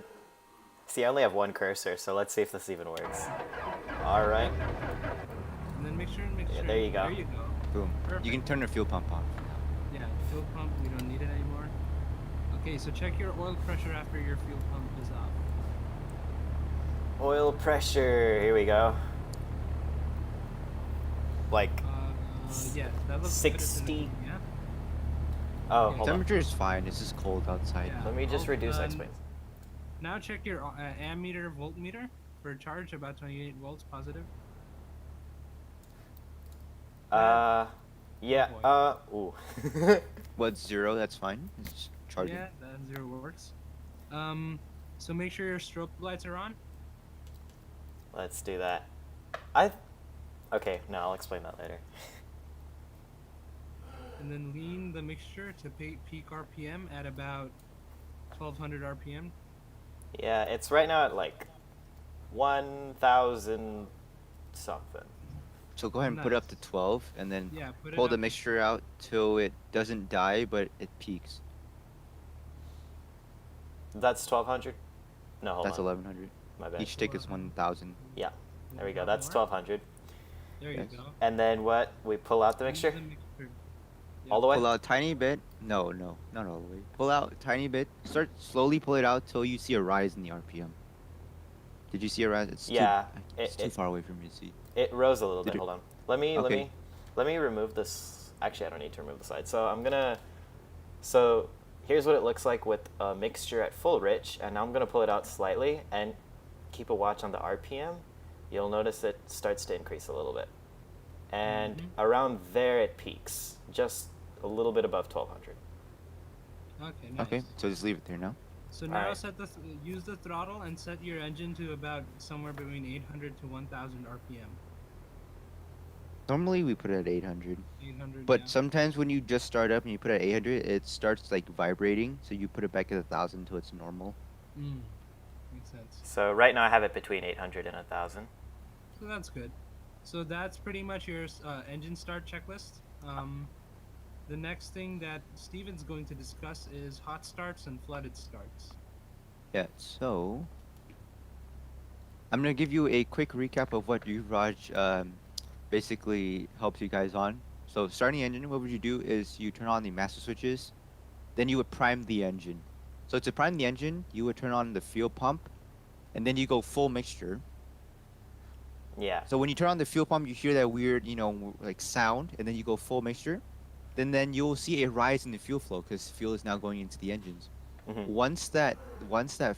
See, I only have one cursor, so let's see if this even works. All right. And then mixture and mixture. there you go. There you go. Boom. Perfect. You can turn the fuel pump off now. Yeah, fuel pump. We don't need it anymore. Okay, so check your oil pressure after your fuel pump is off. Oil pressure. Here we go. Like, Yeah, that looks 60. good. Yeah. oh, Okay. hold on. Temperature is fine. It's just cold outside. Yeah. Let me just reduce explains. Now check your ammeter voltmeter for charge, about 28 volts positive. Yeah. Ooh. What's 0? That's fine. It's just charging. Yeah, that 0 works. So make sure your strobe lights are on. Let's do that. Okay, no, I'll explain that later. And then lean the mixture to peak RPM at about 1200 RPM. Yeah, it's right now at like 1,000 something. So go ahead and put it up to Nice. 12, and then Yeah, put it pull the up. mixture out till it doesn't die, but it peaks. That's 1,200? No, hold That's on. 1100. My bad. Each tick is 1000. Yeah, there we go. One That's more. 1,200. There you Yes. go. And then what? We pull out the mixture? All the way? Pull out a tiny bit. No, not all the way. Pull out a tiny bit. Start slowly pull it out till you see a rise in the RPM. Did you see a rise? It's Yeah, it's too far away from you to see. It rose a little Did bit. it- Hold on. Let me Okay. remove this. Actually, I don't need to remove the side. So I'm gonna. So here's what it looks like with a mixture at full rich, and now I'm gonna pull it out slightly and keep a watch on the RPM. You'll notice it starts to increase a little bit, and around there it peaks, just a little bit above 1,200. Okay, nice. Okay, so just leave it there now. So now Alright. use the throttle and set your engine to about somewhere between 800 to 1000 RPM. Normally we put it at 800. 800. But yeah. sometimes when you just start up and you put it at 800, it starts like vibrating. So you put it back at 1000 until it's normal. Makes sense. So right now I have it between 800 and 1,000. So that's good. So that's pretty much your engine start checklist. The next thing that Steven's going to discuss is hot starts and flooded starts. Yeah, so I'm gonna give you a quick recap of what Raj basically helps you guys on. So starting the engine, what would you do is you turn on the master switches, then you would prime the engine. So to prime the engine, you would turn on the fuel pump, and then you go full mixture. Yeah. So when you turn on the fuel pump, you hear that weird, like sound, and then you go full mixture. Then you'll see a rise in the fuel flow because fuel is now going into the engines. Mhm. Once that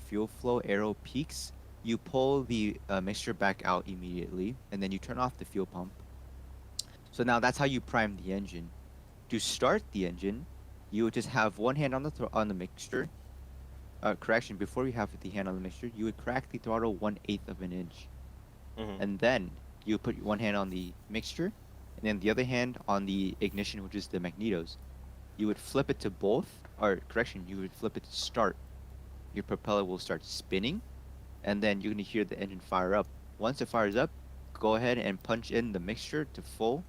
fuel flow arrow peaks, you pull the mixture back out immediately, and then you turn off the fuel pump. So now that's how you prime the engine. To start the engine, you would just have one hand on the mixture. Correction, before you have the hand on the mixture, you would crack the throttle 1/8 of an inch. Mhm. And then you put one hand on the mixture, and then the other hand on the ignition, which is the magnetos. You would flip it to both, or correction, you would flip it to start. Your propeller will start spinning, and then you're going to hear the engine fire up. Once it fires up, go ahead and punch in the mixture to full,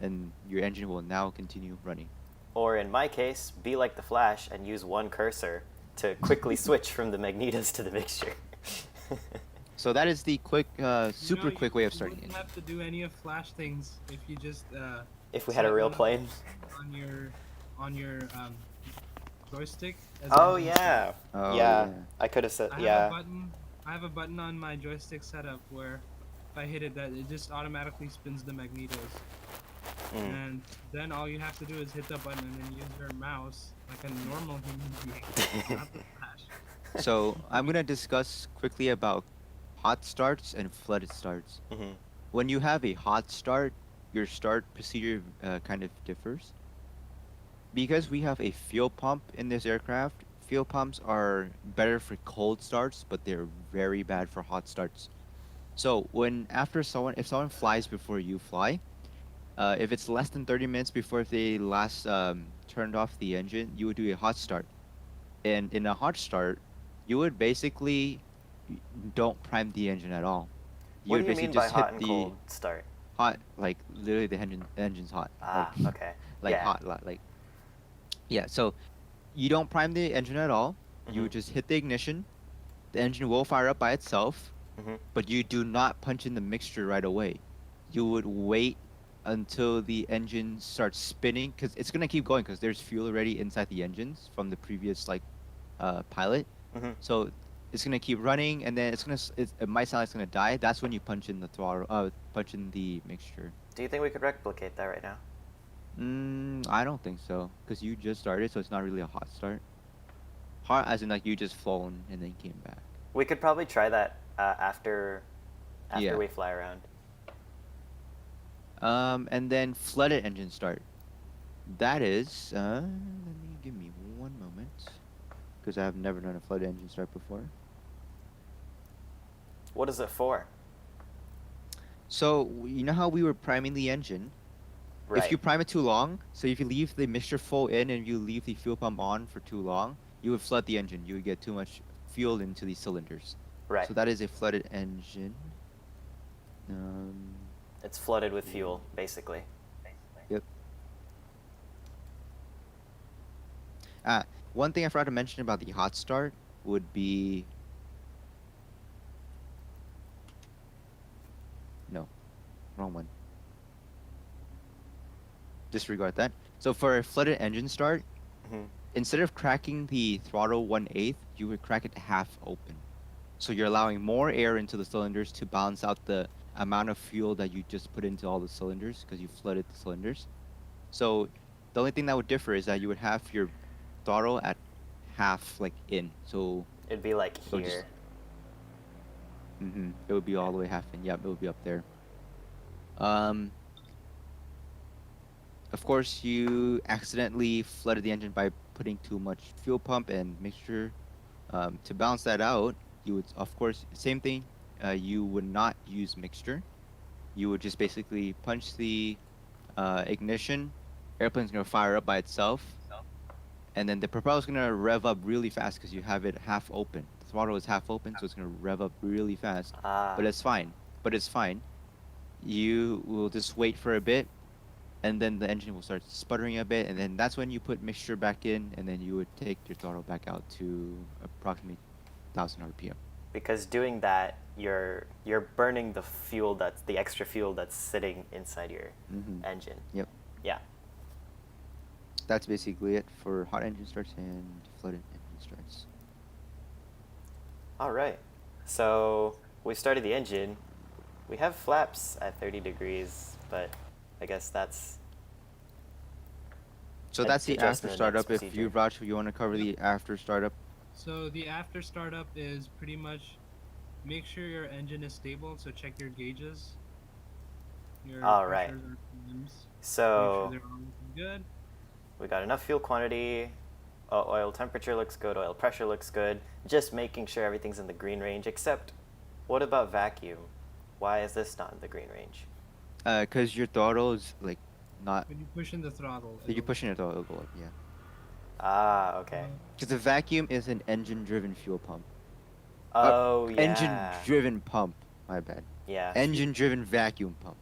and your engine will now continue running. Or in my case, be like the Flash and use one cursor to quickly switch from the magnetos to the mixture. So that is the quick, super quick way of starting You it. wouldn't have to do any of Flash things if you just If we had a set real one plane. on your joystick. As Oh engine yeah. Oh, yeah. yeah. I could have said I yeah. I have a button on my joystick setup where if I hit it, that it just automatically spins the magnetos. Mm. And then all you have to do is hit the button and then use your mouse like a normal human being, not the Flash. So I'm going to discuss quickly about hot starts and flooded starts. Mhm. when you have a hot start, your start procedure kind of differs. Because we have a fuel pump in this aircraft, fuel pumps are better for cold starts, but they're very bad for hot starts. So if someone flies before you fly, if it's less than 30 minutes before they last turned off the engine, you would do a hot start. And in a hot start, you would basically don't prime the engine at all. You What do would you basically mean by just hit hot and the cold start? hot, like literally the engine's hot, like Ah, okay. like Yeah. hot, like yeah. So you don't prime the engine at all. You Mhm. would just hit the ignition. The engine will fire up by itself, Mhm. but you do not punch in the mixture right away. You would wait until the engine starts spinning because it's gonna keep going because there's fuel already inside the engines from the previous like pilot. Mhm. So it's gonna keep running, and then it might sound like it's gonna die. That's when you punch in the throttle, punch in the mixture. Do you think we could replicate that right now? I don't think so because you just started, so it's not really a hot start. Hot as in like you just flown and then came back. We could probably try that after Yeah. we fly around. And then flooded engine start. That is, let me give me one moment, because I have never done a flooded engine start before. What is it for? So you know how we were priming the engine? If Right. you prime it too long, so if you leave the mixture full in and you leave the fuel pump on for too long, you would flood the engine. You would get too much fuel into the cylinders. Right. So that is a flooded engine. Um, It's flooded with fuel, basically. yep. Ah, one thing I forgot to mention about the hot start would be no, wrong one. Disregard that. So for a flooded engine start, Mhm. instead of cracking the throttle 1/8, you would crack it half open. So you're allowing more air into the cylinders to balance out the amount of fuel that you just put into all the cylinders because you flooded the cylinders. So the only thing that would differ is that you would have your throttle at half like in. It'd be like So just here. it would be all the way half in. Yep, it would be up there. Um, of course, you accidentally flooded the engine by putting too much fuel pump and mixture. To balance that out, you would, of course, same thing. You would not use mixture. You would just basically punch the ignition. Airplane's gonna fire up by itself, and then the propeller's gonna rev up really fast because you have it half open. The throttle is half open, so it's gonna rev up really fast. Ah. But it's fine. But it's fine. You will just wait for a bit, and then the engine will start sputtering a bit, and then that's when you put mixture back in, and then you would take your throttle back out to approximately 1,000 RPM. Because doing that, you're burning the fuel that's the extra fuel that's sitting inside your engine. Yep. Yeah. That's basically it for hot engine starts and flooded engine starts. All right. So we started the engine. We have flaps at 30 degrees, but I guess that's So an that's the after adjustment in startup. If procedure. you, Raj, you want to cover the after startup. So the after startup is pretty much make sure your engine is stable. So check your gauges, your All right. pressures, RPMs. Make sure So they're all looking good. we got enough fuel quantity. Oil temperature looks good. Oil pressure looks good. Just making sure everything's in the green range. Except, what about vacuum? Why is this not in the green range? Cause your throttle is like not. When you push in the throttle, You're it'll- pushing your throttle, it'll go up, yeah. Ah, okay. Cause the vacuum is an engine-driven fuel pump. Oh yeah. Engine-driven pump. My bad. Yeah. Engine-driven vacuum pump.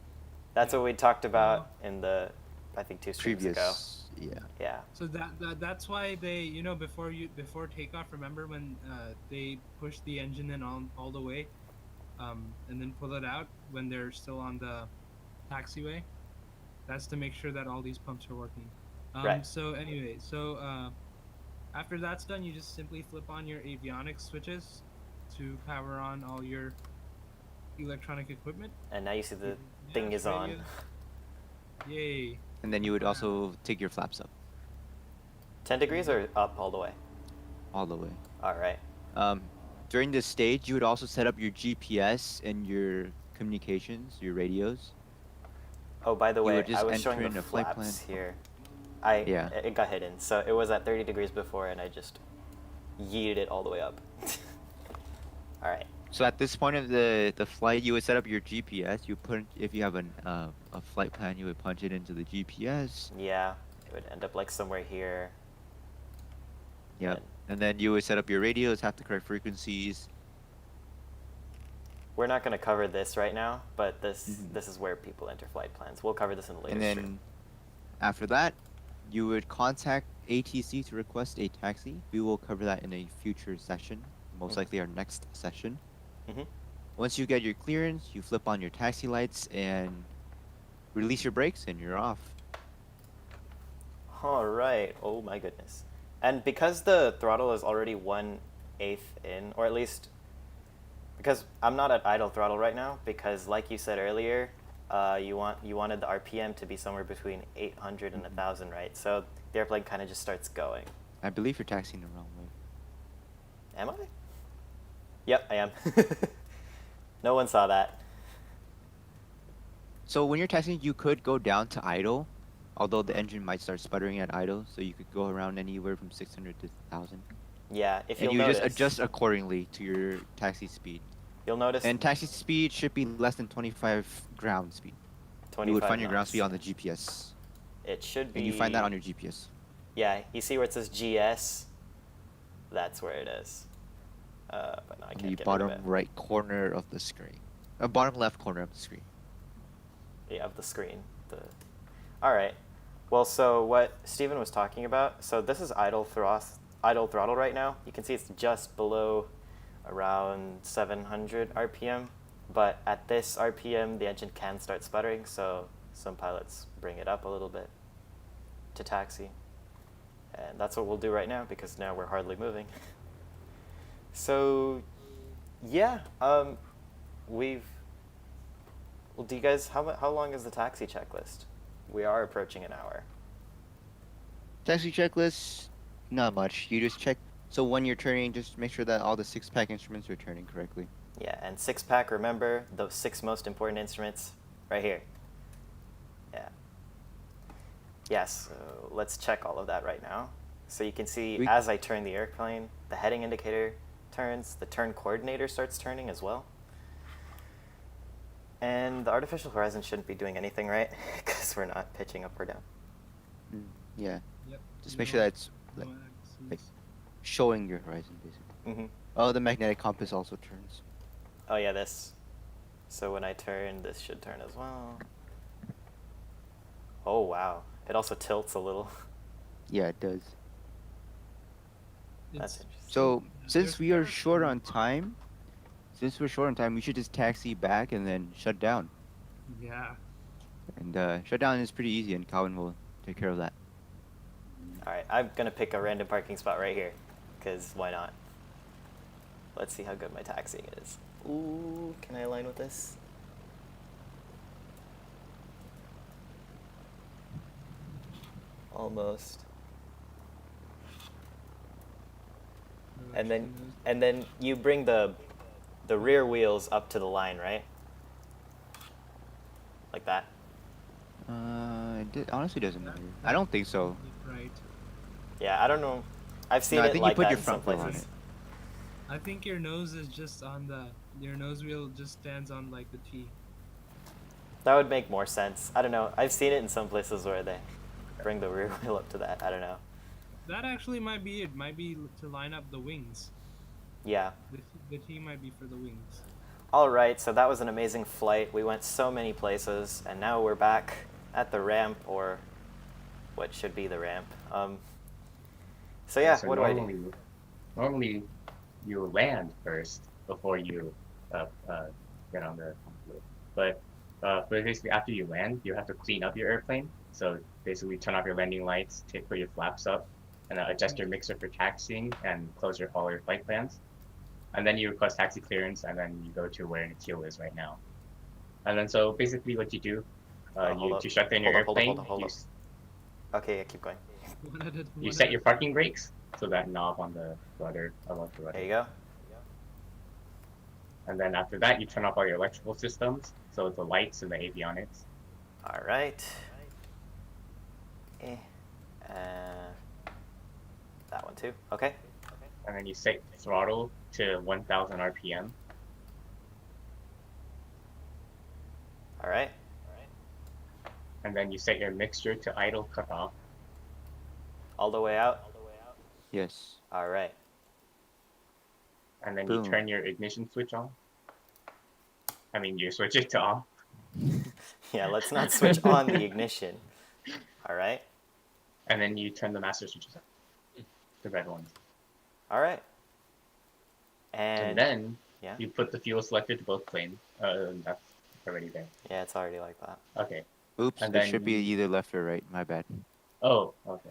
That's what we talked about in the, I think, 2 streams ago. Previous, yeah. Yeah. So that's why they, before takeoff, remember when they push the engine in all the way, and then pull it out when they're still on the taxiway. That's to make sure that all these pumps are working. Right. So anyway, after that's done, you just simply flip on your avionics switches to power on all your electronic equipment. And now you see the Yeah, thing is on. radios. Yay! And then you would also take your flaps up 10 degrees or up all the way? all the way. All right. During this stage, you would also set up your GPS and your communications, your radios. Oh, by the You way, would I just was showing enter the in a flight plan. flaps here. Yeah. It got hidden, so it was at 30 degrees before, and I just yeeted it all the way up. All right. So at this point of the flight, you would set up your GPS. You put if you have a flight plan, you would punch it into the GPS. Yeah, it would end up like somewhere here. Yep. And And then you would set up your radios, have the correct frequencies. we're not going to cover this right now, but Mhm. this is where people enter flight plans. We'll cover this in a later And stream. then after that, you would contact ATC to request a taxi. We will cover that in a future session, most likely our next session. Mm-hmm. Once you get your clearance, you flip on your taxi lights and release your brakes, and you're off. All right. Oh my goodness. And because the throttle is already 1/8 in, or at least because I'm not at idle throttle right now, because like you said earlier, you wanted the RPM to be somewhere between 800 and 1,000, right? So the airplane kind of just starts going. I believe you're taxiing the wrong way. Am I? Yep, I am. No one saw that. So when you're taxiing, you could go down to idle, although the engine might start sputtering at idle. So you could go around anywhere from 600 to 1,000. Yeah, if And you'll you notice, just adjust accordingly to your taxi speed. you'll notice And taxi speed should be less than 25 ground speed. 25 You would find your ground knots. speed on the GPS. It should be. And you find that on your GPS. Yeah, you see where it says GS? That's where it is. But no, I On can't the get bottom rid of it. right corner of the screen. Bottom left corner of the screen. Yeah, of the screen. All right. Well, so what Steven was talking about, so this is idle throttle right now. You can see it's just below around 700 RPM, but at this RPM, the engine can start sputtering, so some pilots bring it up a little bit to taxi. And that's what we'll do right now, because now we're hardly moving. So, yeah, well, do you guys, how long is the taxi checklist? We are approaching an hour. Taxi checklist, not much. You just check. So when you're turning, just make sure that all the 6-pack instruments are turning correctly. Yeah, and 6-pack, remember, those 6 most important instruments right here. Yeah. Yes, so let's check all of that right now. So you can see as I turn the airplane, the heading indicator turns, the turn coordinator starts turning as well. And the artificial horizon shouldn't be doing anything, right? Because we're not pitching up or down. Yeah. Yep. Just make sure that's like, showing your horizon, basically. Mm-hmm. Oh, the magnetic compass also turns. Oh yeah, this. So when I turn, this should turn as well. Oh wow. It also tilts a little. Yeah, it does. That's interesting. So since There's we are never short been on time, we should just taxi back and then shut down. Yeah. And shutdown is pretty easy, and Calvin will take care of that. All right, I'm gonna pick a random parking spot right here, cause why not? Let's see how good my taxiing is. Ooh, can I align with this? Almost. And then you bring the rear wheels up to the line, right? Like that. It honestly doesn't matter. I don't think so. Right. Yeah, I don't know. I've seen No, I it think like you put that your in some front wheel on places. it. I think your nose is just on your nose wheel just stands on like the T. That would make more sense. I don't know. I've seen it in some places where they bring the rear wheel up to that. I don't know. That actually might be it. Might be to line up the wings. Yeah. The T might be for the wings. All right, so that was an amazing flight. We went so many places, and now we're back at the ramp, or what should be the ramp. So yeah, So what do I do? Normally, you land first before you get on the wheel. But basically, after you land, you have to clean up your airplane. So basically, turn off your landing lights, put your flaps up, and adjust your mixer for taxiing, and close all your flight plans. And then you request taxi clearance, and then you go to where Nikhil is right now. And then so basically what you do, to shut down your airplane, Okay, yeah, keep going. you set your parking brakes, so that knob on the rudder, above the rudder. There you go. And then after that, you turn off all your electrical systems, so the lights and the avionics. All right. Eh. Uh, that one too. Okay. And then you set throttle to 1000 RPM. All right. And then you set your mixture to idle cutoff. All the way out. Yes. All right. And then you Boom. turn your ignition switch on. I mean, you switch it to off. Yeah, let's not switch on the ignition. All right. And then you turn the master switches on, the red ones. All right. And then yeah. you put the fuel selector to both planes. That's already there. Yeah, it's already like that. Okay. Oops, And it then should be either left or right. My bad. Oh, okay.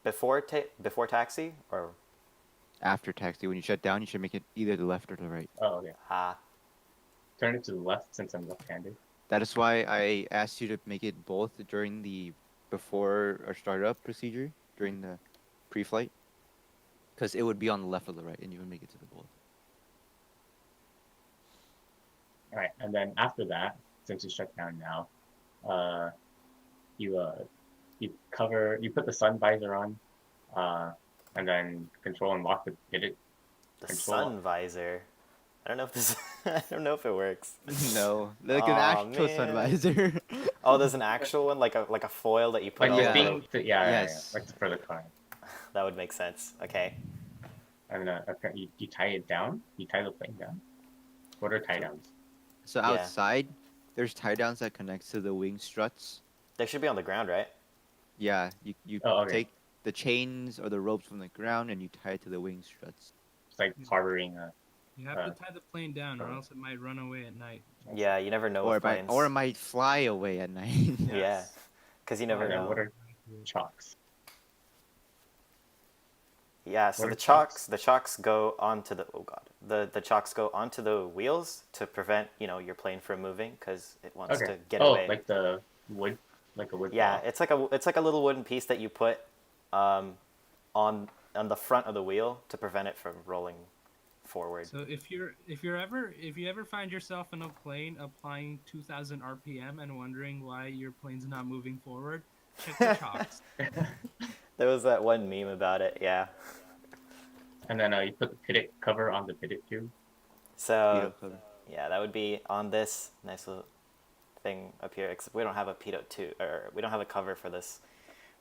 Before taxi or After taxi, when you shut down, you should make it either the left or the right. Oh, okay. ah. Turn it to the left since I'm left-handed. That is why I asked you to make it both during the before or startup procedure during the pre-flight, because it would be on the left or the right, and you would make it to the both. All right, and then after that, since it's shut down now, you put the sun visor on, and then control and lock the pivot. The Control. sun visor. I don't know if this. I don't know if it works. No, like an Aw, actual sun man. visor. Oh, there's an actual one, like a foil that you put Like all the over. thing, yeah, Yes. like for the car. That would make sense. Okay. And you tie it down. You tie the plane down. What are tie downs? So Yeah. outside, there's tie downs that connects to the wing struts. They should be on the ground, right? Yeah, you Oh, okay. take the chains or the ropes from the ground and you tie it to the wing struts. It's like harboring a. You have to tie the plane down, or else it might run away at night. Yeah, you never know Or with planes. it might fly away at night. Yeah, because you never And then know. what are chocks? Yeah, so what are the chocks go onto the the chocks go onto the wheels to prevent your plane from moving because it wants Okay. to get Oh, away. like the wood, like a wood. Yeah, block. it's like a little wooden piece that you put on the front of the wheel to prevent it from rolling forward. So if you ever find yourself in a plane applying 2000 RPM and wondering why your plane's not moving forward, check the chocks. There was that one meme about it. Yeah. And then you put the pivot cover on the pivot tube. So Pitot cover. yeah, that would be on this nice little thing up here. Except we don't have a pitot tube, or we don't have a cover for this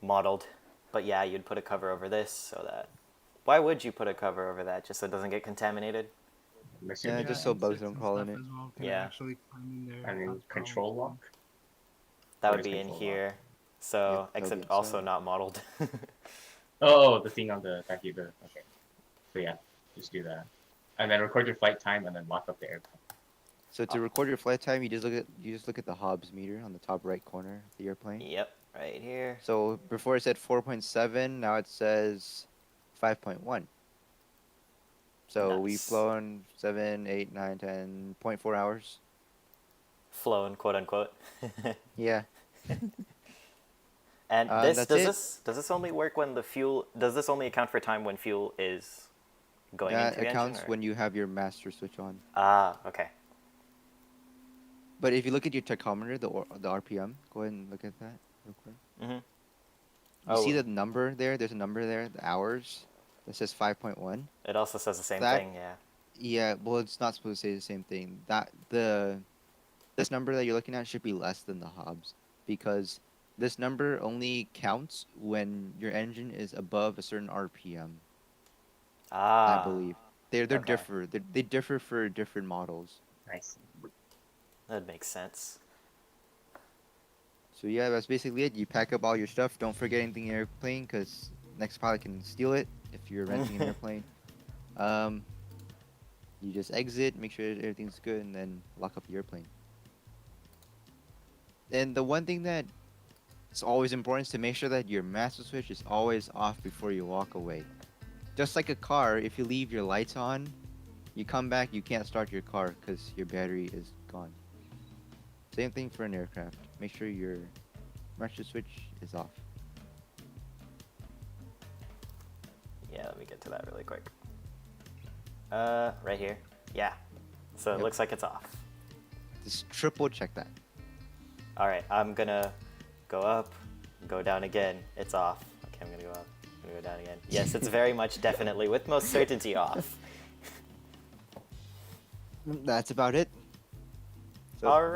modeled. But yeah, you'd put a cover over this so that. Why would you put a cover over that? Just so it doesn't get contaminated? I'm assuming. Yeah, just so bugs insects don't and crawl in stuff it. as well can Yeah. actually climb in there. And then cause control problems. lock. That What would is be in control here. Yep, So that'll be except inside. also not modeled. Oh, the thing on the back of the. Okay. So yeah, just do that, and then record your flight time, and then lock up the airplane. So to record your flight time, you just look at the Hobbs meter on the top right corner of the airplane. Yep, right here. So before it said 4.7, now it says 5.1. So we've Nice. flown 7, 8, 9, 10.4 hours. Flown, quote unquote. Yeah. And that's it. does this only work when the fuel? Does this only account for time when fuel is going That into the accounts engine? Or? when you have your master switch on. Ah, okay. But if you look at your tachometer, the RPM, go ahead and look at that real quick. Mm-hmm. You see the number there? There's a number there, the hours. That says 5.1. It also says the same That- thing. Yeah. Yeah, well, it's not supposed to say the same thing. This number that you're looking at should be less than the Hobbs, because this number only counts when your engine is above a certain RPM. Ah. I believe they're okay. differ. They differ for different models. Nice. That makes sense. So yeah, that's basically it. You pack up all your stuff. Don't forget anything in your airplane, because next pilot can steal it if you're renting an airplane. You just exit, make sure everything's good, and then lock up the airplane. And the one thing that is always important is to make sure that your master switch is always off before you walk away. Just like a car, if you leave your lights on, you come back, you can't start your car because your battery is gone. Same thing for an aircraft. Make sure your master switch is off. Yeah, let me get to that really quick. Right here. Yeah. So it Yep. looks like it's off. Just triple check that. All right, I'm gonna go up, go down again. It's off. Okay, I'm gonna go up, I'm gonna go down again. Yes, it's very much definitely with most certainty off. That's about it. So All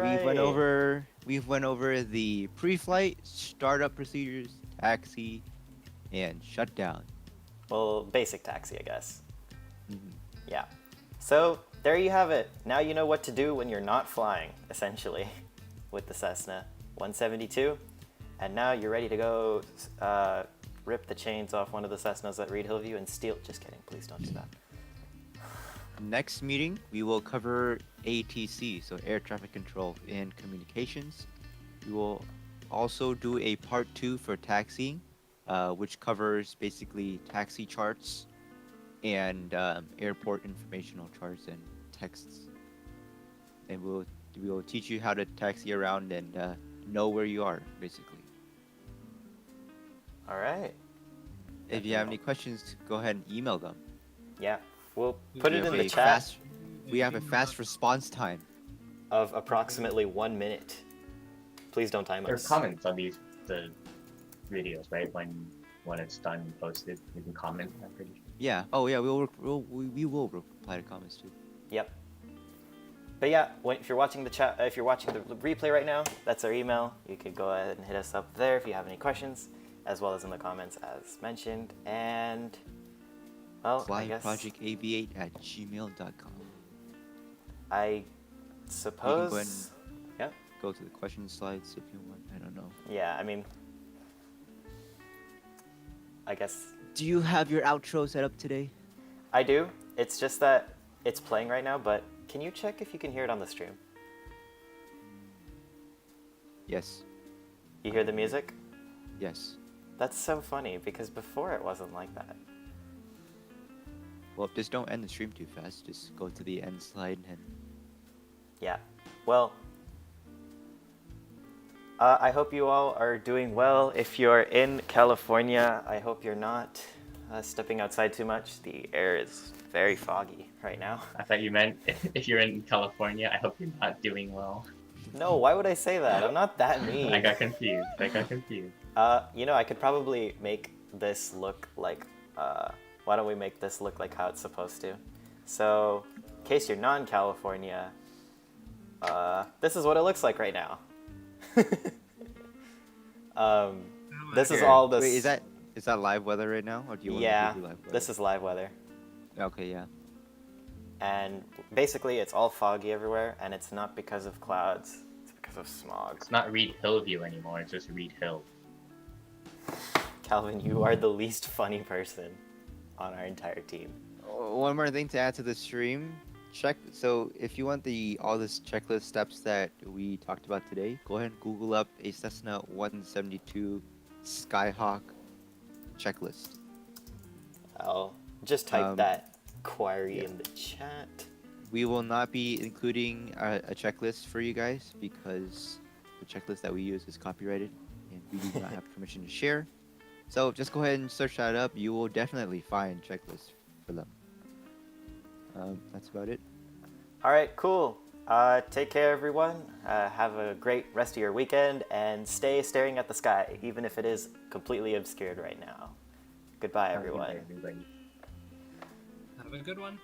we've went over the pre-flight, startup procedures, taxi, and shutdown. Well, basic taxi, I guess. Mhm. Yeah. So there you have it. Now you know what to do when you're not flying, essentially, with the Cessna 172. And now you're ready to go rip the chains off one of the Cessnas at Reed Hillview and steal. Just kidding. Please don't do that. Next meeting, we will cover ATC, so air traffic control and communications. We will also do a part 2 for taxiing, which covers basically taxi charts and airport informational charts and texts. And we will teach you how to taxi around and know where you are, basically. All right. If you have any questions, go ahead and email them. Yeah. We'll put We it have in the a chat we have a fast response time. of approximately 1 minute. Please don't time There are us. comments on the videos, right? When it's done and posted, you can comment. I'm pretty sure. Yeah. Oh yeah. We will reply to comments too. Yep. But yeah, if you're watching the chat, if you're watching the replay right now, that's our email. You could go ahead and hit us up there if you have any questions, as well as in the comments as mentioned. And well, I guess Flyprojectaviate@gmail.com. I suppose. and Yeah. Go to the question slides if you want. I don't know. Yeah. I mean, I guess Do you have your outro set up today? I do. It's just that it's playing right now. But can you check if you can hear it on the stream? Yes. You hear the music? Yes. That's so funny because before it wasn't like that. Well, just don't end the stream too fast. Just go to the end slide and Yeah. Well, I hope you all are doing well. If you're in California, I hope you're not stepping outside too much. The air is very foggy right now. I thought you meant if you're in California, I hope you're not doing well. No, why would I say that? I'm not that mean. I got confused. You know, I could probably make this look like, why don't we make this look like how it's supposed to? So, in case you're non-California, this is what it looks like right now. This is Here. all this. Wait, is that live weather right now, or do you want Yeah, to do live weather? this is live weather. Okay, yeah. And basically, it's all foggy everywhere, and it's not because of clouds, it's because of smog. It's not Reed Hillview anymore, it's just Reed Hill. Calvin, you are the least funny person on our entire team. One more thing to add to the stream. So if you want all this checklist steps that we talked about today, go ahead and Google up a Cessna 172 Skyhawk checklist. I'll just type that query yeah. in the chat. We will not be including a checklist for you guys because the checklist that we use is copyrighted and we do not have permission to share. So just go ahead and search that up. You will definitely find checklists for them. That's about it. All right, cool. Take care, everyone. Have a great rest of your weekend, and stay staring at the sky, even if it is completely obscured right now. Goodbye, everyone. Everybody. Have a good one.